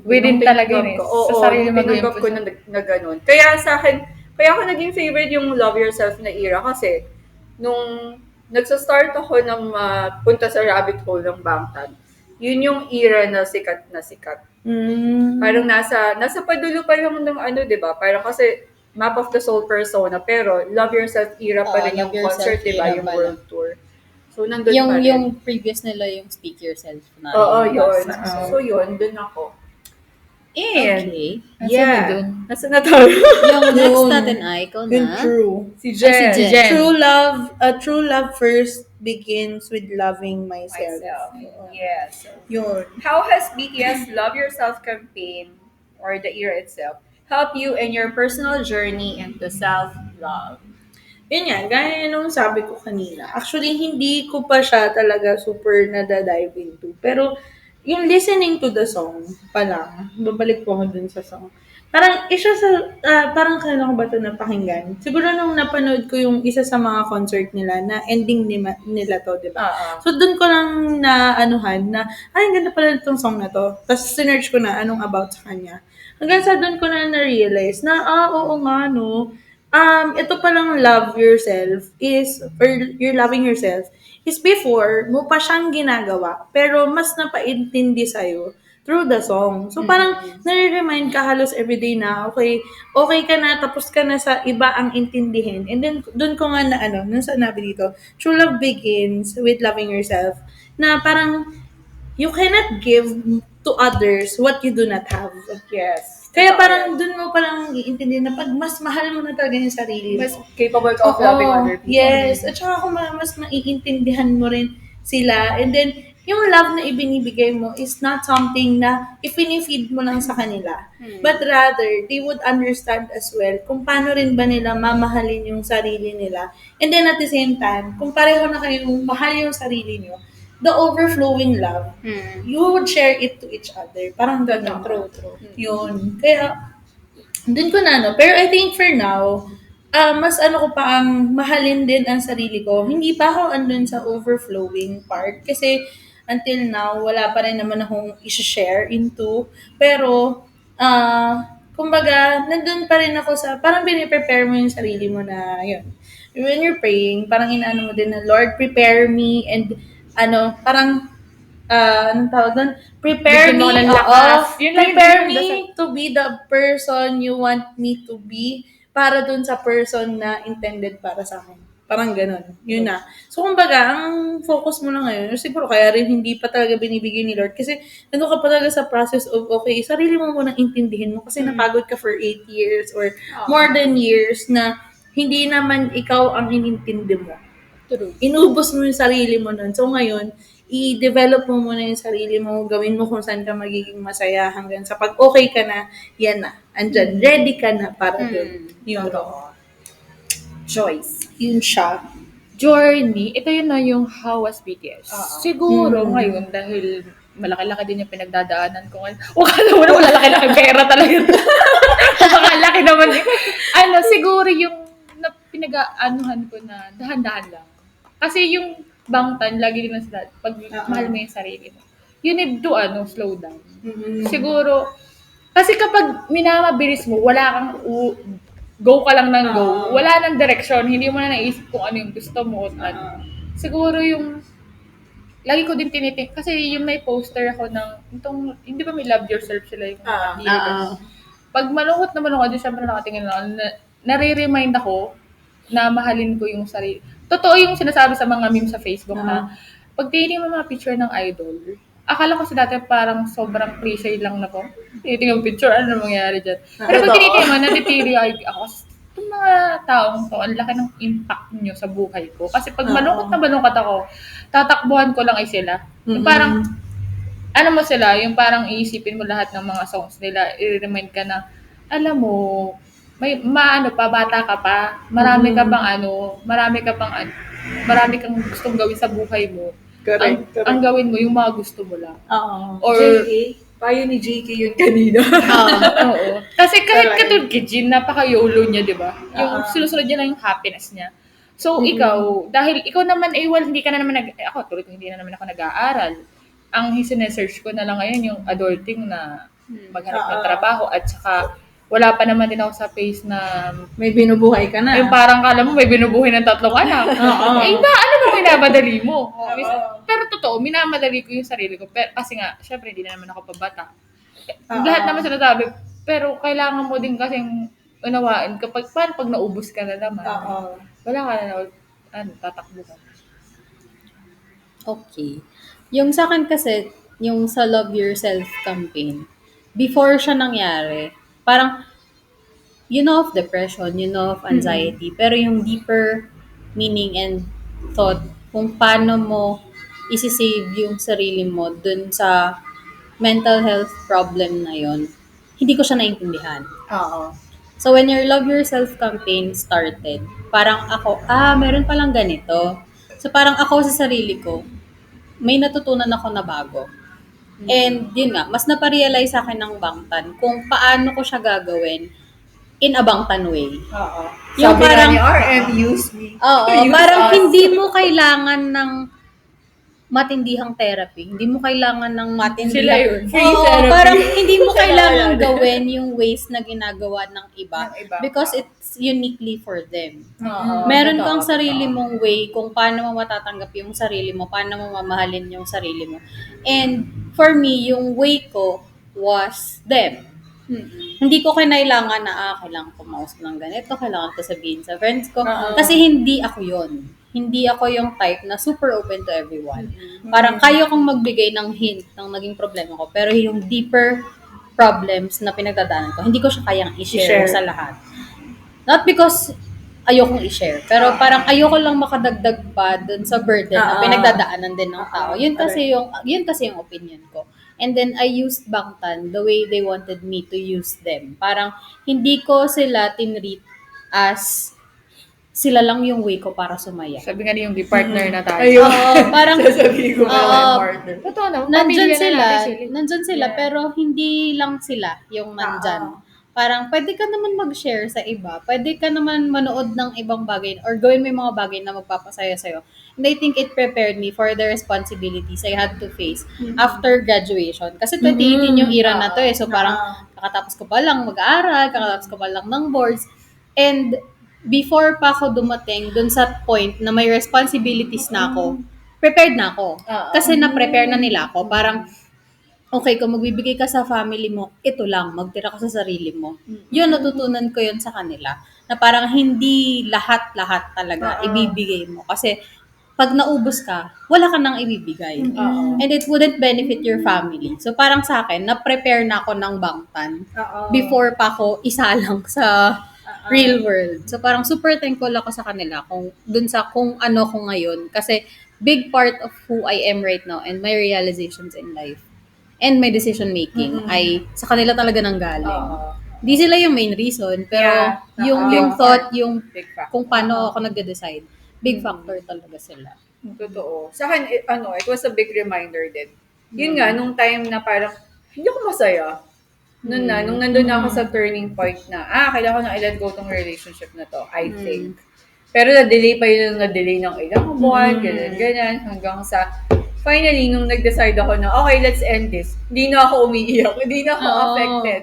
Within talaga yun eh. Oo, Sa sarili mo tinanggap ko na ganun. Kaya sa akin, kaya ako naging favorite yung Love Yourself na era kasi nung nagsa-start ako ng punta sa rabbit hole ng Bangtan, yun yung era na sikat na sikat. Parang nasa padulo pa lang ng ano, 'di ba? Parang kasi Map of the Soul persona, pero Love Yourself era pa rin yung Love Yourself concert, 'di ba? era Yung pa world tour. So nandun Yung pa rin. yung previous nila yung Speak Yourself na. Oo, yung yun. last. So yun, dun ako. And, Okay. yeah. Nasa na tayo? Yung next Yun. natin ay, ikaw Yung na. true. Si Jen. si Jen. True love first begins with loving myself. Myself. Oo. Yes. Yun. How has BTS Love Yourself campaign or the era itself help you in your personal journey into self-love? Yun nga, gaya nung sabi ko kanina. Actually, hindi ko pa siya talaga super nadadive into. Pero, yung listening to the song pa lang, babalik po ako dun sa song. Parang, parang kailan ko ba ito napakinggan? Siguro nung napanood ko yung isa sa mga concert nila na ending nila to, di ba? So, dun ko lang na anuhan na, ay, ang ganda pala itong song na to. Tapos, sinerch ko na anong about sa kanya. Hanggang sa dun ko na na-realize na, oo nga, no, ito palang love yourself or you're loving yourself is before mo pa siyang ginagawa pero mas napaintindi sa'yo through the song. So parang nare-remind ka halos everyday na okay ka na, tapos ka na sa iba ang intindihin. And then dun ko nga na nung sanabi dito, true love begins with loving yourself na parang you cannot give to others what you do not have. Yes. Kaya parang dun mo palang iintindihan na pag mas mahal mo na talaga yung sarili mo. Mas capable ka of Oo, loving other people. yes. At saka kung mas maiintindihan mo rin sila. And then, yung love na ibinibigay mo is not something na ipinifeed mo lang sa kanila. But rather, they would understand as well kung paano rin ba nila mamahalin yung sarili nila. And then at the same time, kung pareho na kayong mahal yung sarili nyo, the overflowing love, you would share it to each other. Parang ganun. True. Yun. Kaya, dun ko na, Pero I think for now, mas ko pa ang mahalin din ang sarili ko. Hindi pa ako andun sa overflowing part. Kasi, until now, wala pa rin naman akong i-share into. Pero, kumbaga, nandun pa rin ako sa, parang piniprepare mo yung sarili mo na, yun. When you're praying, parang inaano mo din na, Lord, prepare me and, parang, anong tawag doon? Prepare Bigyan mo me, ng lakas. Yun lang yung prepare bigyan mo me to be the person you want me to be para dun sa person na intended para sa akin. Parang ganun. Yun na. So, kumbaga, ang focus mo na ngayon, siguro kaya rin hindi pa talaga binibigay ni Lord kasi nandun ka pa talaga sa process of, okay, sarili mo munang intindihin mo kasi napagod ka for 8 years or more than years na hindi naman ikaw ang inintindi mo. True. Inubos mo yung sarili mo nun. So, ngayon, i-develop mo muna yung sarili mo, gawin mo kung saan ka magiging masaya hanggang sa pag okay ka na, yan na. Andyan, ready ka na para dun. Yun. Choice. Yun siya. Journey, ito yun na yung how was BTS. Siguro ngayon, dahil malaki-laki din yung pinagdadaanan ko ngayon. Akala mo na malaki-laki pera talaga. Malaki naman. Siguro yung pinag-aanuhan ko na dahan-dahan lang. Kasi yung Bangtan, lagi din sila, pag mahal mo yung sarili mo, you need to slow down. Siguro, kasi kapag minamabilis mo, wala kang go ka lang ng go. Wala nang direksyon. Hindi mo na naisip kung ano yung gusto mo. Siguro yung, lagi ko din tinithink, kasi yung may poster ako ng, hindi ba may Love Yourself sila yung mga lyrics. Pag malungkot na malungkot, syempre nakatingin lang, nare-remind ako na mahalin ko yung sarili. Totoo yung sinasabi sa mga memes sa Facebook na, pag tinitingnan mo mga picture ng idol, akala ko sa dati parang sobrang cliche lang na po. Tinitingnan mo picture, ano mangyayari dyan. Pero pag tinitingnan mo, natitiri ako. itong mga taong to, ang laki ng impact nyo sa buhay ko. Kasi pag malungkot na malungkot ako, tatakbuhan ko lang ay sila. Yung parang, ano mo sila, yung parang iisipin mo lahat ng mga songs nila, i-remind ka na, alam mo, may maano pa, bata ka pa, marami ka pang marami kang gustong gawin sa buhay mo. Ang gawin mo, yung mga gusto mo lang. Oo. Or, JK? Payo ni JK yun kanina. oo. Kasi kahit katulad kay Jean, napaka-YOLO niya, di ba? Yung sinusunod niya lang yung happiness niya. So, ikaw, dahil ikaw naman, hindi ka na naman ako, tuloy ko, hindi na naman ako nag-aaral. Ang sinesearch ko na lang ngayon, yung adulting na maghanap ng trabaho at saka wala pa naman din ako sa phase na May binubuhay ka na. yung parang kala mo may binubuhay ng 3 anak. Ano ba minamadali mo? Pero totoo, minamadali ko yung sarili ko. Pero, kasi nga, syempre, hindi na naman ako pabata. Lahat naman sinasabi. Pero kailangan mo din kasing unawain kapag pag naubos ka na naman. Wala ka na, tatakbo ka. Okay. Yung sa akin kasi, yung sa Love Yourself campaign, before siya nangyari, parang, you know of depression, you know of anxiety, pero yung deeper meaning and thought kung paano mo isi-save yung sarili mo dun sa mental health problem na yon, hindi ko siya naintindihan. Oo. So when your Love Yourself campaign started, parang ako, meron palang ganito. So parang ako sa sarili ko, may natutunan ako na bago. And yun nga, mas naparealize sa akin ng Bangtan kung paano ko siya gagawin in a Bangtan way. Oo. Yung Sabi parang, nga ni RM, use me. oo, Use parang us. hindi mo kailangan ng matindihang therapy. Hindi mo kailangan ng matindihang... Sila yun. Free Oo, therapy. parang hindi mo Sila kailangan yun. gawin yung ways na ginagawa ng iba. Ng iba. Because it's uniquely for them. Oo, Meron totoo, kang sarili totoo. mong way kung paano mo matatanggap yung sarili mo, paano mo mamahalin yung sarili mo. And for me, yung way ko was them. Hindi ko kinailangan na, kailangan ko mouse ng ganito, kailangan ko sabihin sa friends ko. Kasi hindi ako yun. Hindi ako yung type na super open to everyone. Parang kaya kong magbigay ng hint ng naging problema ko, pero yung deeper problems na pinagdadaanan ko, hindi ko siya kayang i-share sa lahat. Not because ayokong i-share, pero parang ayoko lang makadagdag pa dun sa burden na pinagdadaanan din ng tao. Yun kasi yung opinion ko. And then I used Bangtan the way they wanted me to use them. Parang hindi ko sila tinreat as sila lang yung way ko para sumaya. Sabi nga yung partner na tayo. Ayun. Parang Sasabihin ko pala yung partner. Totoo na, nandyan pamilya na natin sila. nandyan sila, pero hindi lang sila yung nandyan. Parang pwede ka naman mag-share sa iba, pwede ka naman manood ng ibang bagay or gawin mo yung mga bagay na magpapasaya sa'yo. And I think it prepared me for the responsibilities I had to face after graduation. Kasi 2018 yung era na to so parang kakatapos ko pa lang mag-aaral, kakatapos ko pa lang ng boards. And before pa ako dumating dun sa point na may responsibilities na ako, prepared na ako. Kasi na-prepare na nila ako. Parang, okay, kung magbibigay ka sa family mo, ito lang, magtira ka sa sarili mo. Yun, natutunan ko yun sa kanila. Na parang hindi lahat-lahat talaga ibibigay mo. Kasi, pag naubos ka, wala ka nang ibibigay. And it wouldn't benefit your family. So, parang sa akin, na-prepare na ako ng Bangtan before pa ako isalang sa real world. So, parang super thankful ako sa kanila dun sa kung ano ko ngayon. Kasi, big part of who I am right now and my realizations in life and my decision making ay sa kanila talaga nanggaling. Di sila yung main reason, pero yung thought, yung kung paano ako nagde-decide, big factor talaga sila. Totoo. Sa akin, it was a big reminder din. Yun nga, nung time na parang, hindi ako masaya. Nung nandun na ako sa turning point na, kailangan ko na i-let go tong relationship na to, I think. Pero na-delay pa yun, na-delay ng ilang buwan, ganyan, hanggang sa, finally, nung nag-decide ako na, okay, let's end this, hindi na ako umiiyak, hindi na ako affected.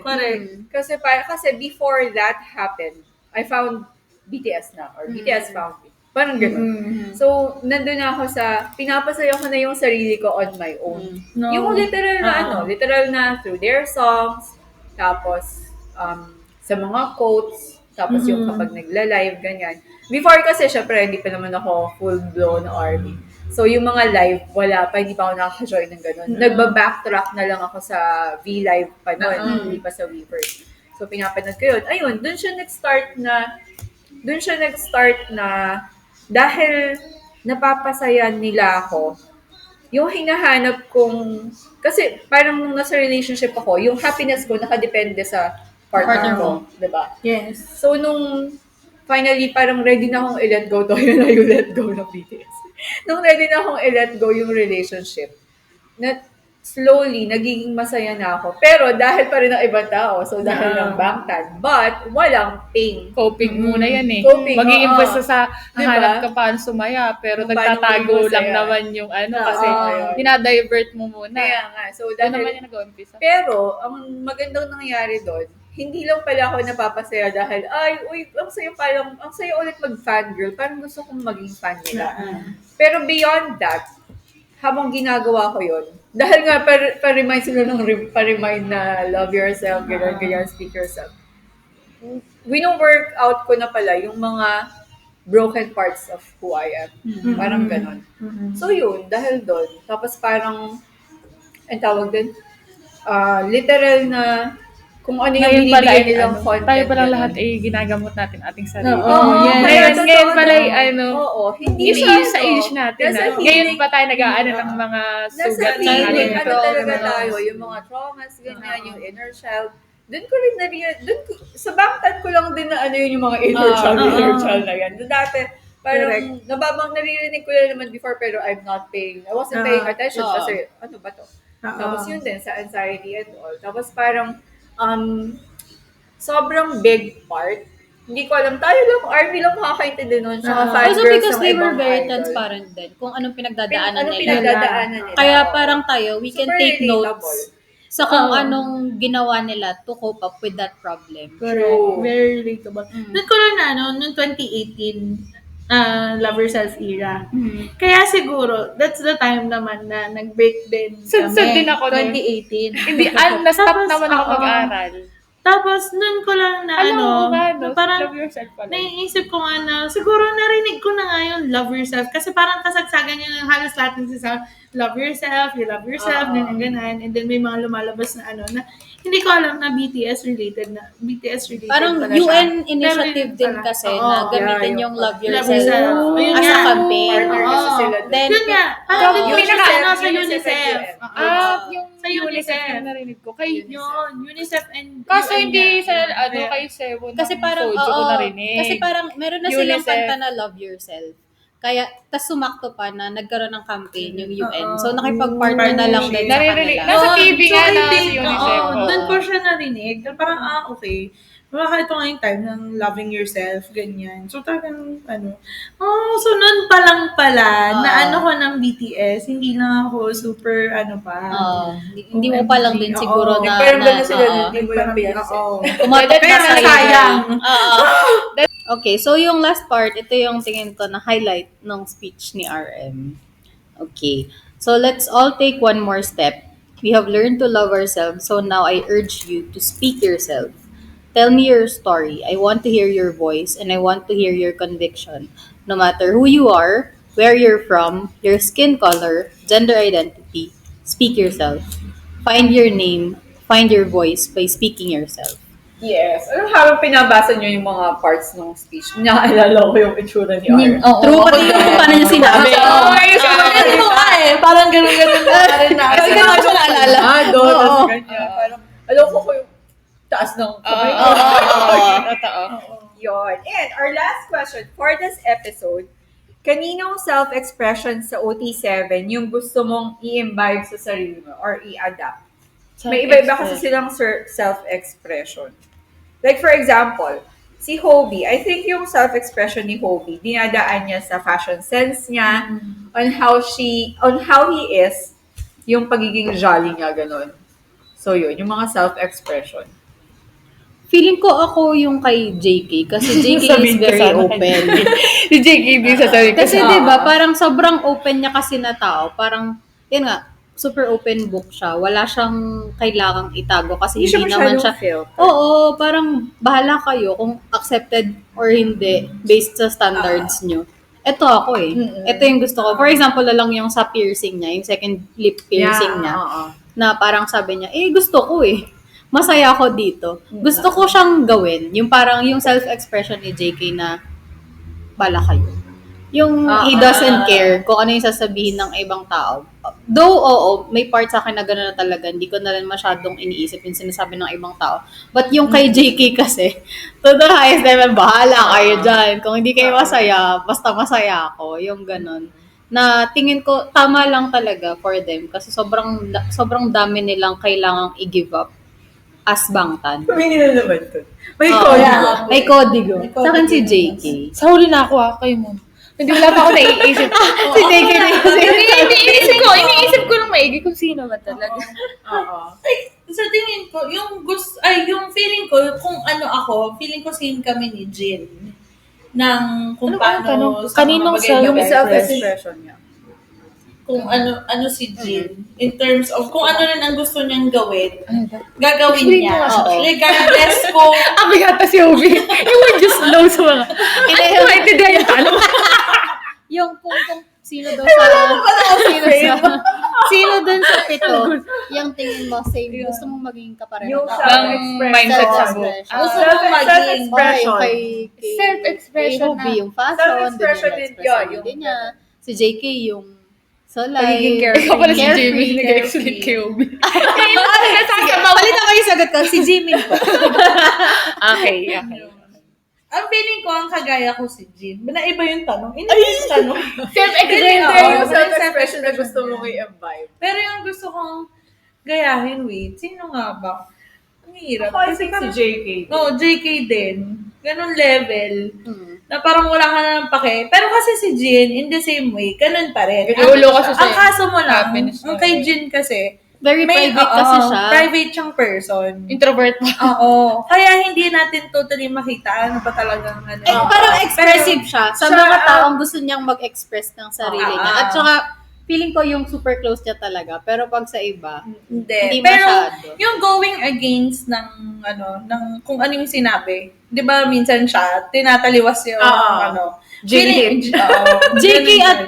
Kasi before that happened, I found BTS na, or BTS found me. Parang gano'n. So, nandun na ako sa, pinapasaya ko na yung sarili ko on my own. Yung literal na through their songs, tapos sa mga quotes, tapos yung kapag nagla-live, ganyan. Before kasi, syempre, hindi pa naman ako full-blown army. So, yung mga live, wala pa, hindi pa ako nakaka-join ng gano'n. Nagba-backtrack na lang ako sa V-Live pa noon, hindi pa sa Weverse. So, pinapanood ko yun. Ayun, dun siya nag-start na dun siya nag-start na dahil napapasaya nila ako, yung hinahanap kong, kasi parang nung nasa relationship ako, yung happiness ko nakadepende sa partner ko, di ba? Yes. So, nung finally, parang ready na akong i-let go to, yun na yung let go ng BTS. Nung ready na akong i-let go yung relationship, na slowly, nagiging masaya na ako. Pero dahil pa rin ng ibang tao, so dahil ng bangtan, but walang pain. Coping muna yan eh. Coping, Mag-i-impress oo. sa Diba? hanap ka paano sumaya, pero Kung paano nagtatago maging lang masaya. naman yung kasi Oo. dinadivert mo muna. Kaya nga, so Doon naman dahil, yung nag-umpisa. pero, ang magandang nangyari doon, hindi lang pala ako napapasaya dahil, ay, uy, ang sayo ulit mag-fangirl, parang gusto kong maging fan nila. Pero beyond that, habang ginagawa ko yun, dahil nga, pa-remind sila pa-remind na love yourself, ganyan, speak yourself. Wino-work out ko na pala yung mga broken parts of who I am. Parang ganon. So yun, dahil doon, tapos parang, ang tawag din, literal na, kung ano yung Ngayon pala, binibigay nilang content. tayo palang ganon. lahat ay ginagamot natin ating sarili. Oo, yes. Ngayon pala ay Oo, hindi sa age natin. Nasa Ngayon healing- pa tayo nag-aano ng mga Nasa sugat ng healing, ating ano talaga traumas. tayo, yung mga traumas, ganyan, yung inner child. Doon ko rin sa bangtan ko lang din na ano yun yung mga inner child na yan. Doon dati, parang naririnig ko yan naman before pero I wasn't paying attention kasi ano ba to? Tapos yun din, sa anxiety and all. Tapos parang, sobrang big part. Hindi ko alam, tayo lang, Army lang makakaintindi nun. Tsaka fan Also girls because ng they were ibang very idol. transparent din kung anong pinagdadaanan Anong nila. pinagdadaanan nila. Kaya Oo. parang tayo, we can Super take relatable. notes sa kung anong ginawa nila to cope up with that problem. Correct. Very relatable. Doon ko lang na, noong 2018, Love Yourself era. Kaya siguro, that's the time naman na nag-break din kami. Sad din ako nun. 2018. Hindi, na-stop Tapos, naman ako oo. mag-aral. Tapos, nun ko lang na Alam mo ba, na parang, love yourself pala. naiisip ko nga na, siguro narinig ko na nga yung love yourself. Kasi parang kasagsagan yung halos lahat ng sisa, love yourself, you love yourself, ganyan. And then may mga lumalabas na na hindi ko alam na BTS related Parang pala siya. UN initiative Pero din pala. kasi Oo, na gamitin yeah, yung Love Love Yourself yourself. Ayun as a nga. campaign. Partner kasi Oo. sila doon. Then, Yun nga, parang Yung yun pinaka- sa UNICEF UNICEF. Yung Sa UNICEF. yung narinig ko. Kay Yun, UNICEF and Kaso UN hindi nga. sa, Kaya- kay Sebo kasi ng parang, Sojo ko oo, narinig. kasi parang meron na silang UNICEF. kanta na Love Yourself. Kaya, tas sumakto pa na nagkaroon ng campaign yung UN. So, nakipag-partner na lang din sa Naririnig. kanila. Nasa TV nga I na think, si UNICEF. oo, doon ko siya narinig. Parang, okay. Baka ito nga yung time ng loving yourself, ganyan. So, talagang, so noon pa lang pala, na ko ng BTS, hindi lang ako super, Hindi mo pa lang din Oo. siguro na, Parang gano'n sila, oo. hindi mo lang pinansin. Kumatok na Kaya sa'yo. sayang. Oo. Okay, so yung last part, ito yung tingin ko na highlight ng speech ni RM. Okay, so let's all take one more step. We have learned to love ourselves, so now I urge you to speak yourself. Tell me your story. I want to hear your voice and I want to hear your conviction. No matter who you are, where you're from, your skin color, gender identity, speak yourself. Find your name, find your voice by speaking yourself. Yes. Habang pinabasa niyo yung mga parts ng speech, naaalala ko yung itsura ni R. True, pati yung paano niya sinabi. Parang ganun-ganun na rin na. Kasi ganun ko naalala. Tapos ganyan. Parang, alam ko yung taas ng kamay. Totoo. Yun. And our last question for this episode, kaninong self-expression sa OT7 yung gusto mong i-imbibe sa sarili mo or i-adapt? May iba-iba kasi silang self-expression. Like for example, si Hobie, I think yung self-expression ni Hobie, dinadaan niya sa fashion sense niya, on how he is, yung pagiging jolly niya, ganun. So yun, yung mga self-expression. Feeling ko ako yung kay JK kasi JK is Sabihin ko very sana open. Si JK din sasabihin ko Kasi 'di ba, parang sobrang open niya kasi na tao. Parang yun nga, super open book siya. Wala siyang kailangang itago kasi hindi naman siya. Oo, parang bahala kayo kung accepted or hindi based sa standards nyo. Ito ako Ito yung gusto ko. For example, lang yung sa piercing niya, yung second lip piercing niya. Na parang sabi niya, gusto ko . masaya ako dito. Gusto ko siyang gawin. Yung parang yung self-expression ni JK na bala kayo. Yung he doesn't care kung ano yung sasabihin ng ibang tao. Though, oo, may part sa akin na gano'n na talaga. Hindi ko na rin masyadong iniisip yung sinasabi ng ibang tao. But yung kay JK kasi, to the highest level, bahala kayo dyan. Kung hindi kayo masaya, basta masaya ako. Yung gano'n. Na tingin ko, tama lang talaga for them. Kasi sobrang dami nilang kailangang i-give up as bangtan. Humingi na naman to. May Oo, código. May kodigo. Sa akin si JK. Sa huli na ako kayo mo. Hindi wala pa ako naiisip. Si JK na Iniisip ko lang maigi kung sino ba talaga. Oo. Sa tingin ko, yung feeling ko, kung ano ako, feeling ko same kami ni Jill. Nang kung paano sa Kaninong mga bagay- Yung bagay- self-expression niya. kung ano si Jill in terms of kung ano rin ang gusto niyang gawin, gagawin Explain niya. mo nga siya. Regardless kung Ako yata si Obi. You would just know sa mga... Hindi ko maintindihan yung tanong. yung kung sino doon dun sa pito, yung tingin mo, same, gusto mong maging kapareho. Yung tao. self-expression. mindset sa Self-expression. gusto mo maging Self-expression. Kay Self-expression kay Hobie, yung fashion, Self-expression din din yung expression yun, din niya. Si JK, yung solay. Pagiging carefree. Ikaw pala si Carefree, Jamie. Nag-explain carefree. kay Obi. Sige, palit ako yung sagot ko. Si Jimin po. Okay. ang feeling ko ang kagaya ko si Jill. Naiba yung tanong. Hindi yung tanong. Self-expression. Hindi, Oo, yung self-expression na gusto mong i-imbibe. Pero yung gusto kong gayahin, wait, sino nga ba? Ang hirap. Ako, I think si JK. No, JK din. Ganun level. Na parang wala ka na ng pake. Pero kasi si Jin, in the same way, ganun pa rin. Lolo kasi siya. Ang kaso mo lang, Happiness ang na. kay Jin kasi, Very private kasi siya. Private siyang person. Introvert pa. Oo. Kaya hindi natin totally makita ano pa talagang ano. Parang expressive siya sa siya, mga taong gusto niyang mag-express ng sarili niya. ah. At saka, feeling ko yung super close niya talaga. Pero pag sa iba, Hindi. Hindi Pero masyado. yung going against ng kung ano yung sinabi. 'Di ba minsan siya tinataliwas yung ano. Jin. JK at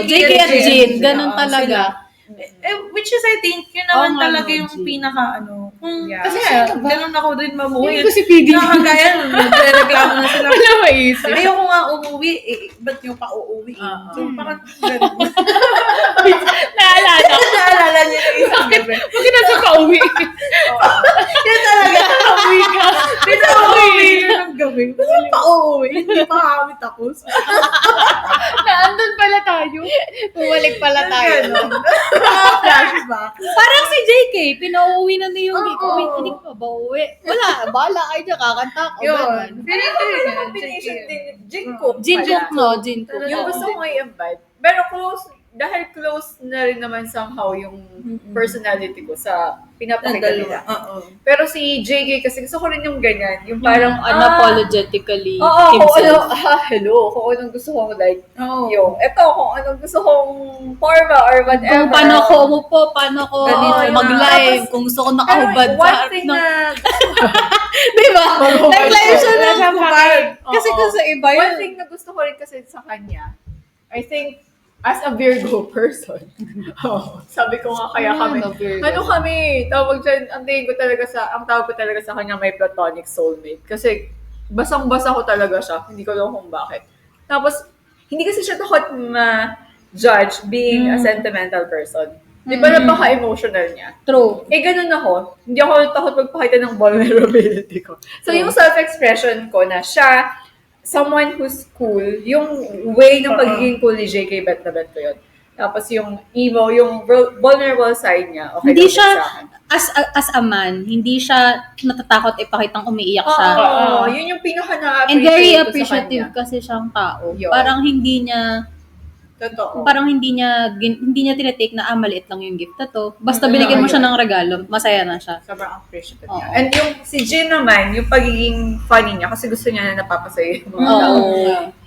JK at Jin, ganun Oo, talaga. Which is I think yun naman nga, talaga no, yung Jin. pinaka Yeah. Kasi ganun ako din mamuhay. Hindi ko si PD. Nakakagaya nun. Nagreklamo na sila. Wala maisip. Ayoko nga umuwi, ba't yung pa-uuwi? So, parang ganun. Naalala ko. Naalala niyo yung isang gabi. Bakit nasa pauwi? Yan talaga. Pauwi ka. Pinauwi na ng gabi. Ba't pa-uuwi? Hindi pa kami tapos. Naandun pala tayo. Bumalik pala tayo. Flashback. Parang si JK, pinauwi na ni yung hindi ko ba uwi? Wala, bahala kayo dyan, kakanta ko. Yun. Feeling ko yung combination din. Jinkook. Jinkook, no? Jinkook. Yung gusto kong i-imbibe. Pero dahil close na rin naman somehow yung personality ko sa pinapakita nila. Pero si JK kasi gusto ko rin yung ganyan. Yung parang, Unapologetically oo, kung ano, himself. hello, kung anong gusto kong like, Oo. yung, eto, kung anong gusto kong forma or whatever. Kung paano ko umupo, paano ko Ganito yun. mag-live, Tapos, kung gusto ko nakahubad Pero one thing na, Di ba? Nag-live siya Wala ng siyang hubad. pakit. Kasi Oo. kung sa iba one yun. thing na gusto ko rin kasi sa kanya, I think, as a Virgo person, sabi ko nga kaya kami, ano kami, tawag dyan, ang tawag ko talaga sa kanya may platonic soulmate. Kasi, basang-basa ko talaga siya, hindi ko alam kung bakit. Tapos, hindi kasi siya takot ma-judge being a sentimental person. Di ba napaka-emotional niya? True. Ganun ako. Hindi ako takot magpakita ng vulnerability ko. So, yung self-expression ko na siya, someone who's cool, yung way ng pagiging cool ni JK, bet na bet ko yun. Tapos yung emo, yung vulnerable side niya, okay Hindi lang siya, sa akin. as a man, hindi siya natatakot ipakitang umiiyak siya. Oo, yun yung pinaka And very na-appreciate ko sa appreciative kanya. kasi siyang tao. Yun. Parang hindi niya Totoo. parang hindi niya tinetake na maliit lang yung gift na to. Basta binigyan mo siya ng regalo, masaya na siya. Sobrang appreciative Oo. niya. And yung si Jin naman, yung pagiging funny niya, kasi gusto niya na napapasaya yung mga tao.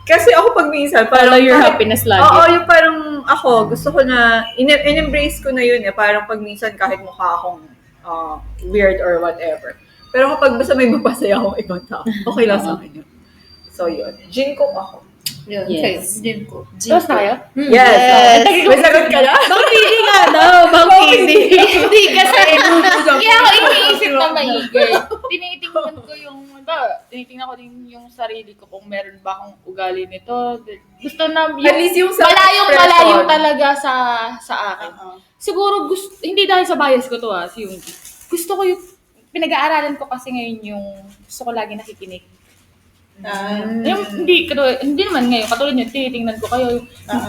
Kasi ako pag minsan, parang... Follow your happiness lagi. Oo, yung parang ako, gusto ko na, in-embrace ko na yun parang pag minsan kahit mukha akong weird or whatever. Pero kapag basta may mapasaya akong ibang tao, okay lang sa akin yun. So yun, Jin ko ako. Yun. Yes. Jin ko. Tapos tayo? Yes! May sagot ka na? Bang pili nga daw, bang pili. Hindi kasi. Kaya ako iniisip na maigi. tinitingnan ko tinitingnan ko din yung sarili ko kung meron ba akong ugali nito. Gusto na At least yung self-expression. malayo talaga sa akin. Siguro hindi dahil sa bias ko to si Yung gusto ko yung pinag-aaralan ko kasi ngayon yung gusto ko lagi nakikinig. Hindi naman ngayon, katulad nyo, tinitingnan ko kayo.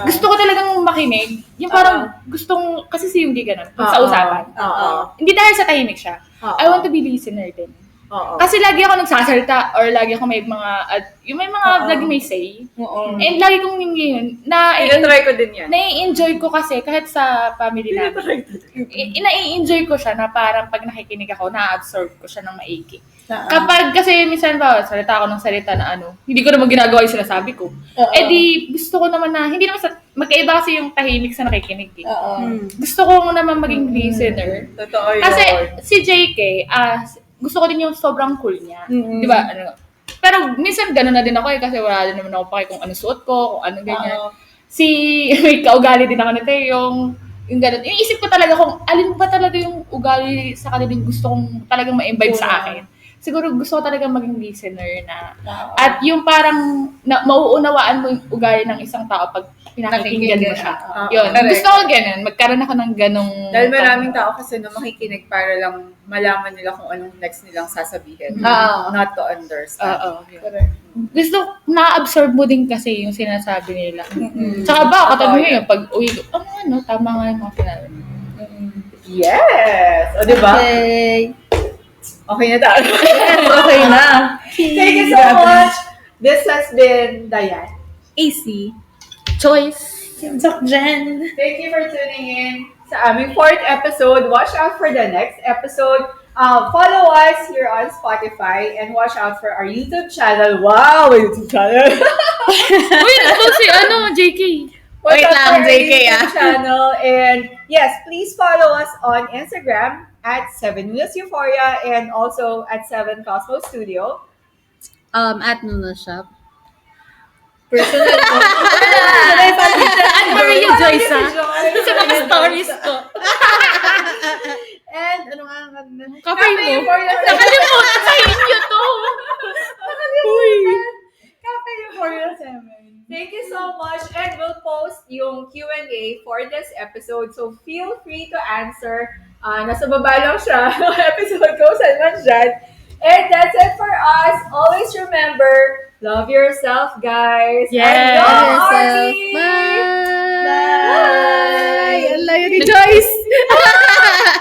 Gusto ko talagang makinig. Yung parang gustong, kasi si Yung ganun, sa usapan. Hindi dahil sa tahimik siya. I want to be listener din. Kasi lagi ako nagsasalita or lagi ako may mga lagi may say. And lagi kong yun, Ina-try ko din yan. nai-enjoy ko kasi kahit sa family namin. Nai-enjoy ko siya na parang pag nakikinig ako, na-absorb ko siya ng maigi. Kapag kasi minsan ba, salita ako ng salita na hindi ko naman ginagawa yung sinasabi ko. Di gusto ko naman na, hindi naman magkaiba kasi yung tahimik sa nakikinig. Gusto ko naman maging listener. Totoo yun. Kasi si JK, gusto ko din yung sobrang cool niya. Di ba? Pero minsan gano'n na din ako kasi wala din naman ako pake kung ano suot ko, kung ano ganyan. May kaugali din ako nito yung gano'n. Yung isip ko talaga kung alin ba talaga yung ugali sa kanilang gusto kong talagang ma-imbibe sa akin. Siguro gusto ko talaga maging listener na. At yung parang mauunawaan mo yung ugali ng isang tao pag pinakikinggan mo siya. Yun. Gusto ko ganun. Magkaroon ako ng ganong... Dahil maraming tao kasi makikinig para lang malaman nila kung anong next nilang sasabihin. Not to understand. Gusto, na-absorb mo din kasi yung sinasabi nila. Tsaka ba, katulad mo yun, pag uwi ko, tama nga yung mga sinabi. Yes! O, diba? Okay na tayo. Okay na. Thank you so much. This has been Diane. AC. Choice. Sok Jen. Thank you for tuning in sa aming 4th episode. Watch out for the next episode. Follow us here on Spotify and watch out for our YouTube channel. Wow, YouTube channel. Uy, ito si JK. Watch Wait out lang, for our JK, YouTube channel. And yes, please follow us on Instagram at 7 News Euphoria and also at 7 Cosmos Studio. At Nuna Shop. Personal mo. At Maria Joyce, sa mga stories ko. And ano nga Kapay mo. Nakalimutan sa inyo to. Cafe Euphoria 7. Thank you so much, and we'll post yung Q&A for this episode, so feel free to answer. Nasa baba lang siya, episode ko, saan man dyan. And that's it for us. Always remember, love yourself, guys. Yes. And go, Love yourself. Army! Bye.